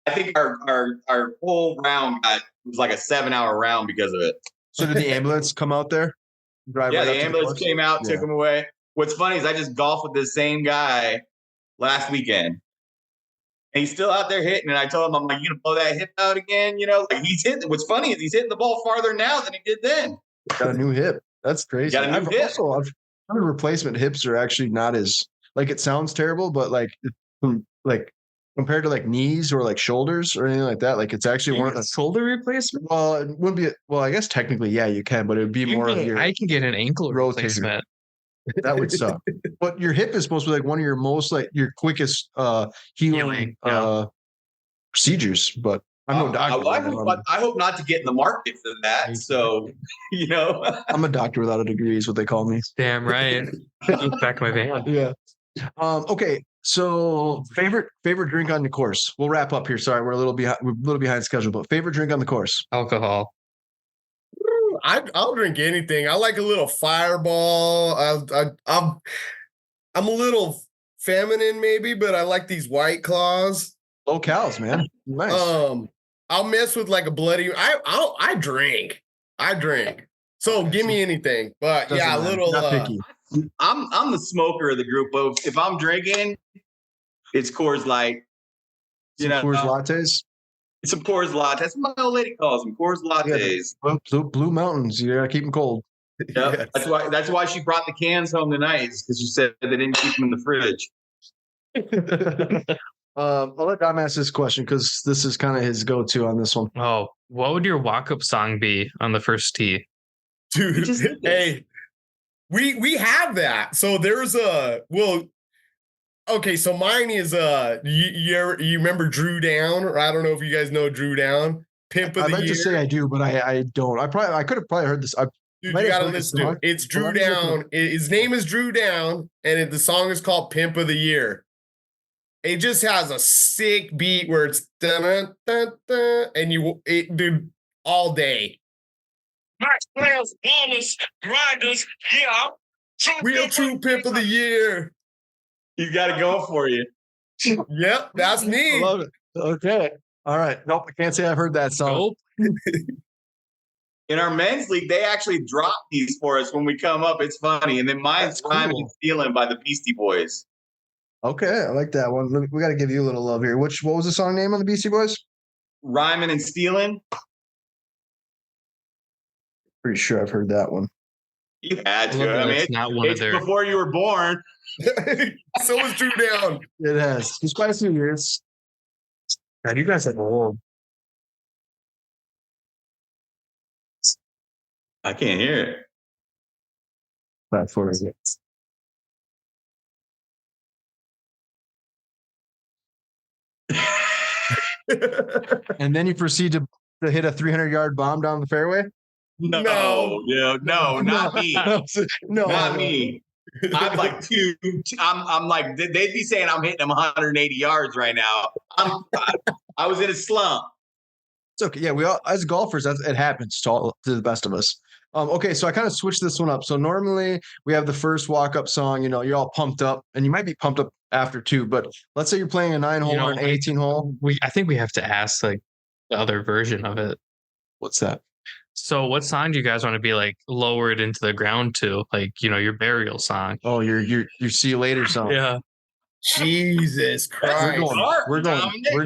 I think our whole round was like a 7-hour round because of it. So did the ambulance come out there? The ambulance came out, took him away. What's funny is I just golfed with the same guy last weekend. And he's still out there hitting. And I told him, I'm like, you gonna blow that hip out again? Like he's hitting. What's funny is he's hitting the ball farther now than he did then. Got a new hip. That's crazy. Got a new hip. I've heard replacement hips are actually not as it sounds terrible, but when compared to like knees or like shoulders or anything like that. Like it's actually one of the shoulder replacement. Well, it wouldn't be. Well, I guess technically, yeah, you can, but it would be more of your. I can get an ankle rotator. replacement. That would suck. But your hip is supposed to be like one of your most like your quickest healing procedures. But I'm no doctor. I hope not to get in the market for that. So, I'm a doctor without a degree is what they call me. Damn right. Back of my van. Yeah. Okay. So favorite drink on the course. We'll wrap up here. Sorry, we're a little behind schedule, but favorite drink on the course. Alcohol. I'll drink anything. I like a little Fireball. I'm a little feminine maybe, but I like these White Claws. Low calories, man. Nice. I'll mess with like a bloody. I drink. So give me anything. But Doesn't yeah, a matter. little. Not picky. I'm the smoker of the group. But if I'm drinking, it's Coors Light. Coors lattes. Some Coors lattes. That's what my old lady calls them. Coors lattes. Yeah, Blue Mountains. You gotta keep them cold. Yeah, yes. That's why she brought the cans home tonight. Because she said they didn't keep them in the fridge. I'll let Dom ask this question because this is kind of his go-to on this one. Oh, what would your walk-up song be on the first tee? Dude, hey, we have that. So there's okay, so mine is you remember Drew Down? Or I don't know if you guys know Drew Down. Pimp of the Year. I meant to say I do, but I don't. I could have probably heard this. Dude, you gotta listen to it. It's Drew Down. His name is Drew Down, and the song is called Pimp of the Year. It just has a sick beat where it's dun, dun, dun, dun, and dude, all day. Max players, ballers, grinders, yeah. Real true Pimp of the Year. You got it going for you. Yep, that's me. I love it. Okay. All right. Nope, I can't say I've heard that song. Nope. In our men's league, they actually drop these for us when we come up. It's funny. And then mine's Rhyming and Stealing by the Beastie Boys. Okay, I like that one. We got to give you a little love here. What was the song name on the Beastie Boys? Rhyming and Stealing. Pretty sure I've heard that one. You had to. I mean, it's before you were born. So was Drew Down. It has. It's quite a few years. God, you guys are old. I can't hear it. Not for it. And then you proceed to hit a 300-yard bomb down the fairway? No, not me. No, not me. I'm like I'm like they'd be saying I'm hitting them 180 yards right now. I was in a slump. It's okay. Yeah, we all as golfers, it happens to the best of us. Okay, so I kind of switched this one up. So normally we have the first walk-up song. You're all pumped up, and you might be pumped up after too. But let's say you're playing a 9-hole or an 18-hole. I think we have to ask like the other version of it. What's that? So what song do you guys want to be like lowered into the ground to? Like, your burial song. Oh, your see you later song. Yeah. Jesus Christ. We're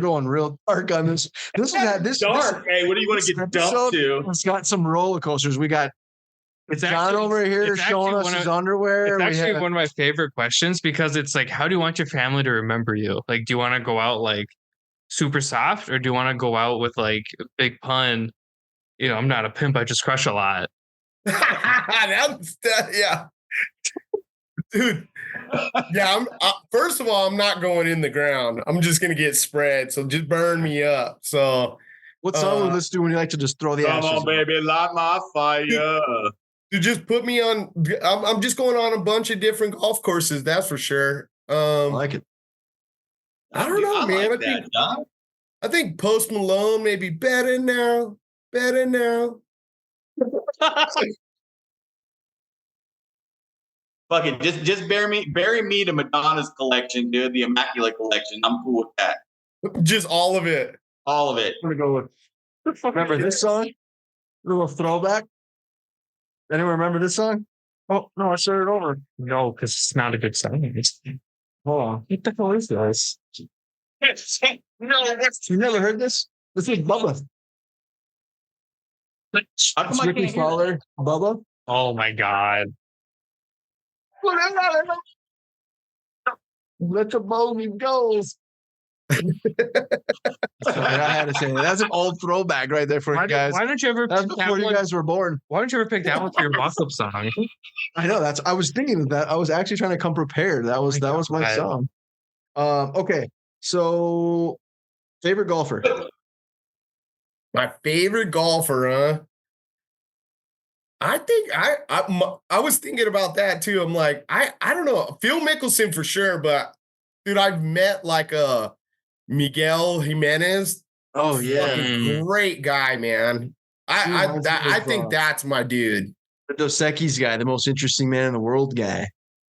going real dark on this. This dark. Hey, what do you want to get dumped to? It's got some roller coasters. We got John over here showing us his underwear. It's actually one of my favorite questions because it's like, how do you want your family to remember you? Like, do you want to go out like super soft or do you want to go out with like a big pun? I'm not a pimp. I just crush a lot. Yeah. Dude. Yeah. First of all, I'm not going in the ground. I'm just going to get spread. So just burn me up. So what song will this do when you like to just throw the ashes? Come on, baby, light my fire. To just put me on. I'm just going on a bunch of different golf courses. That's for sure. I like it. I don't know, man. I think Post Malone may be better now. Better now. Fuck it. Just bury me to Madonna's collection, dude. The Immaculate Collection. I'm cool with that. Just all of it. All of it. I'm gonna go with. Remember this song? A little throwback. Anyone remember this song? Oh no, I started over. No, because it's not a good song. Hold on. What the hell is this? You never heard this? This is Bubba. How come Ricky Fowler, Bubba. Oh my God. Let the bogey go. Sorry, I had to say that. That's an old throwback right there for you guys. Why don't you ever That's pick that before you one? guys were born. Why don't you ever pick that one for your walk-up song? I know I was thinking of that. I was actually trying to come prepared. That was my God. song. Okay. So favorite golfer. My favorite golfer, huh? I think I was thinking about that too. I'm like, I don't know. Phil Mickelson for sure, but dude, I've met like Miguel Jimenez. Oh yeah. Fucking great guy, man. I think that's my dude. The Dos Equis guy, the most interesting man in the world guy.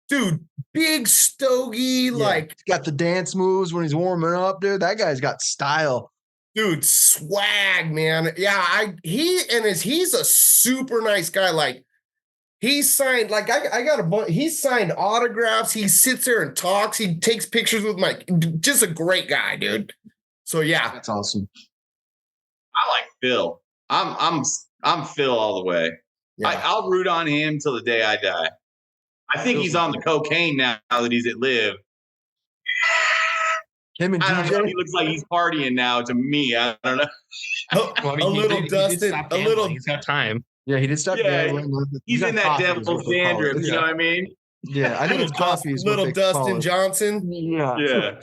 Dude, big stogie, like he's got the dance moves when he's warming up, dude. That guy's got style. Dude, swag, man. Yeah, he's a super nice guy. Like he signed, like I got a bunch. He signed autographs. He sits there and talks. He takes pictures with just a great guy, dude. So yeah, that's awesome. I like Phil. I'm Phil all the way. Yeah. I'll root on him till the day I die. I think he's on the cocaine now that he's at Live. Him and DJ? He looks like he's partying now to me. I don't know. Well, I mean, a little Dustin, a little. He's got time. Yeah, he did stop gambling. He's in that devil's dandruff. You know what I mean? Yeah, I think it's coffee. Little Dustin Johnson. Yeah.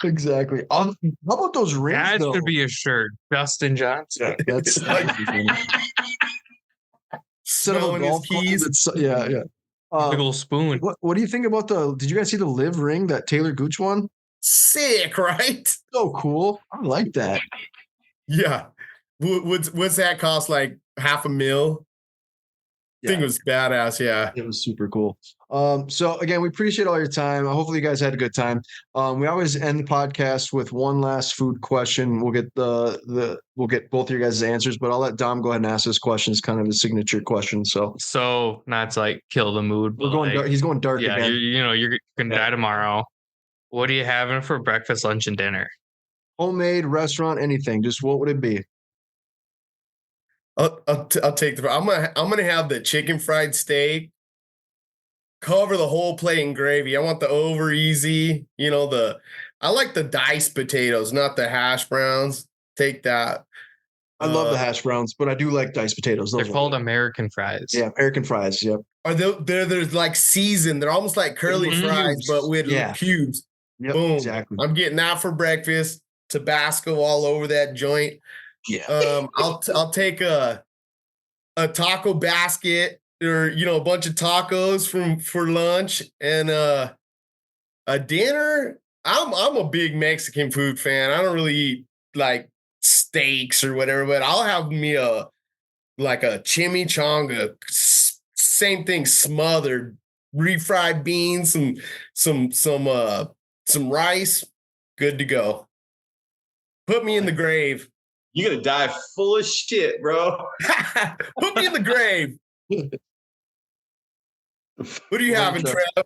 Exactly. How about those rings? That should be a shirt, Dustin Johnson. That's Smelling his keys. Yeah. Big old spoon. What do you think about did you guys see the Live ring that Taylor Gooch won? Sick, right? So cool. I like that. Yeah. What's that cost? Like $500,000? Yeah. I think it was badass. Yeah. It was super cool. So again, we appreciate all your time. Hopefully you guys had a good time. We always end the podcast with one last food question. We'll get we'll get both of your guys' answers, but I'll let Dom go ahead and ask this question. It's kind of a signature question. So not to like kill the mood. We're going dark. He's going dark again. You're gonna die tomorrow. What are you having for breakfast, lunch, and dinner? Homemade, restaurant, anything. Just what would it be? I'll take I'm gonna have the chicken fried steak. Cover the whole plate in gravy. I want the over easy. I like the diced potatoes, not the hash browns. Take that. I love the hash browns, but I do like diced potatoes. They're called American fries. Yeah, American fries. Yep. Are they're like seasoned? They're almost like curly fries, but with cubes. Yep, boom. Exactly. I'm getting that for breakfast. Tabasco all over that joint. Yeah. I'll take a taco basket or a bunch of tacos for lunch and a dinner. I'm a big Mexican food fan. I don't really eat like steaks or whatever, but I'll have me a chimichanga. Same thing, smothered, refried beans, some rice, good to go. Put me in the grave. You're gonna die full of shit, bro. Put me in the grave. What are you having, Trev?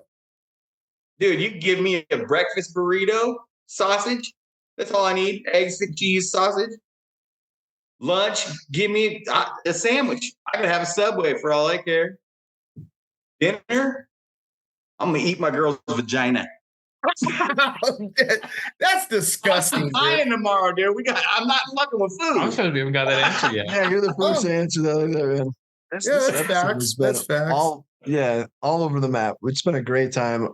Dude, you can give me a breakfast burrito, sausage. That's all I need. Eggs, cheese, sausage. Lunch, give me a sandwich. I can have a Subway for all I care. Dinner, I'm gonna eat my girl's vagina. That's disgusting. I'm dying tomorrow, dude. I'm not fucking with food. I'm supposed to even got that answer yet. Yeah, you're the first to answer that, man. That's facts. That's facts. All over the map. It's been a great time.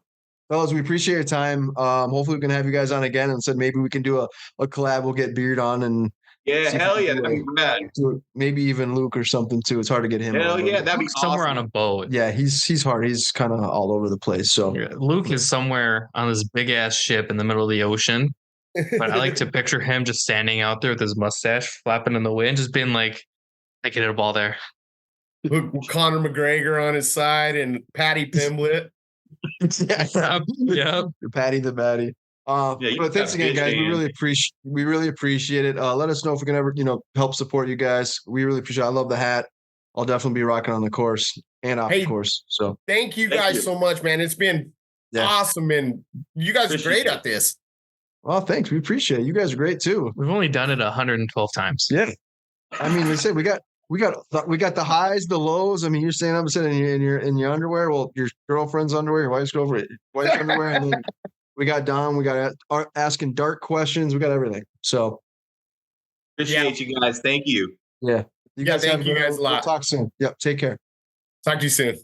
Fellas, we appreciate your time. Hopefully we can have you guys on again and said maybe we can do a collab. We'll get Beard on and hell yeah, that'd be rad. Maybe even Luke or something too. It's hard to get him. Hell yeah, that'd be somewhere on a boat. Yeah, he's hard. He's kind of all over the place. So Luke is somewhere on this big ass ship in the middle of the ocean. But I like to picture him just standing out there with his mustache flapping in the wind, just being like, I can hit a ball there. Conor McGregor on his side and Patty Pimblett. Yeah. Patty the Batty. But thanks again, guys. We really appreciate it. Let us know if we can ever, help support you guys. We really appreciate it. I love the hat. I'll definitely be rocking on the course and off the course. So thank you guys so much, man. It's been awesome, and you guys are great at this. Well, thanks. We appreciate it. You guys are great too. We've only done it 112 times. Yeah. I mean, we said we got the highs, the lows. I mean, you're saying I'm sitting in your underwear. Well, your girlfriend's underwear, your wife's underwear, and then We got Dom. We got asking dark questions. We got everything. So Appreciate you guys. Thank you. yeah. You guys thank have you a good guys a one. lot. We'll talk soon. Yep. Take care. Talk to you soon.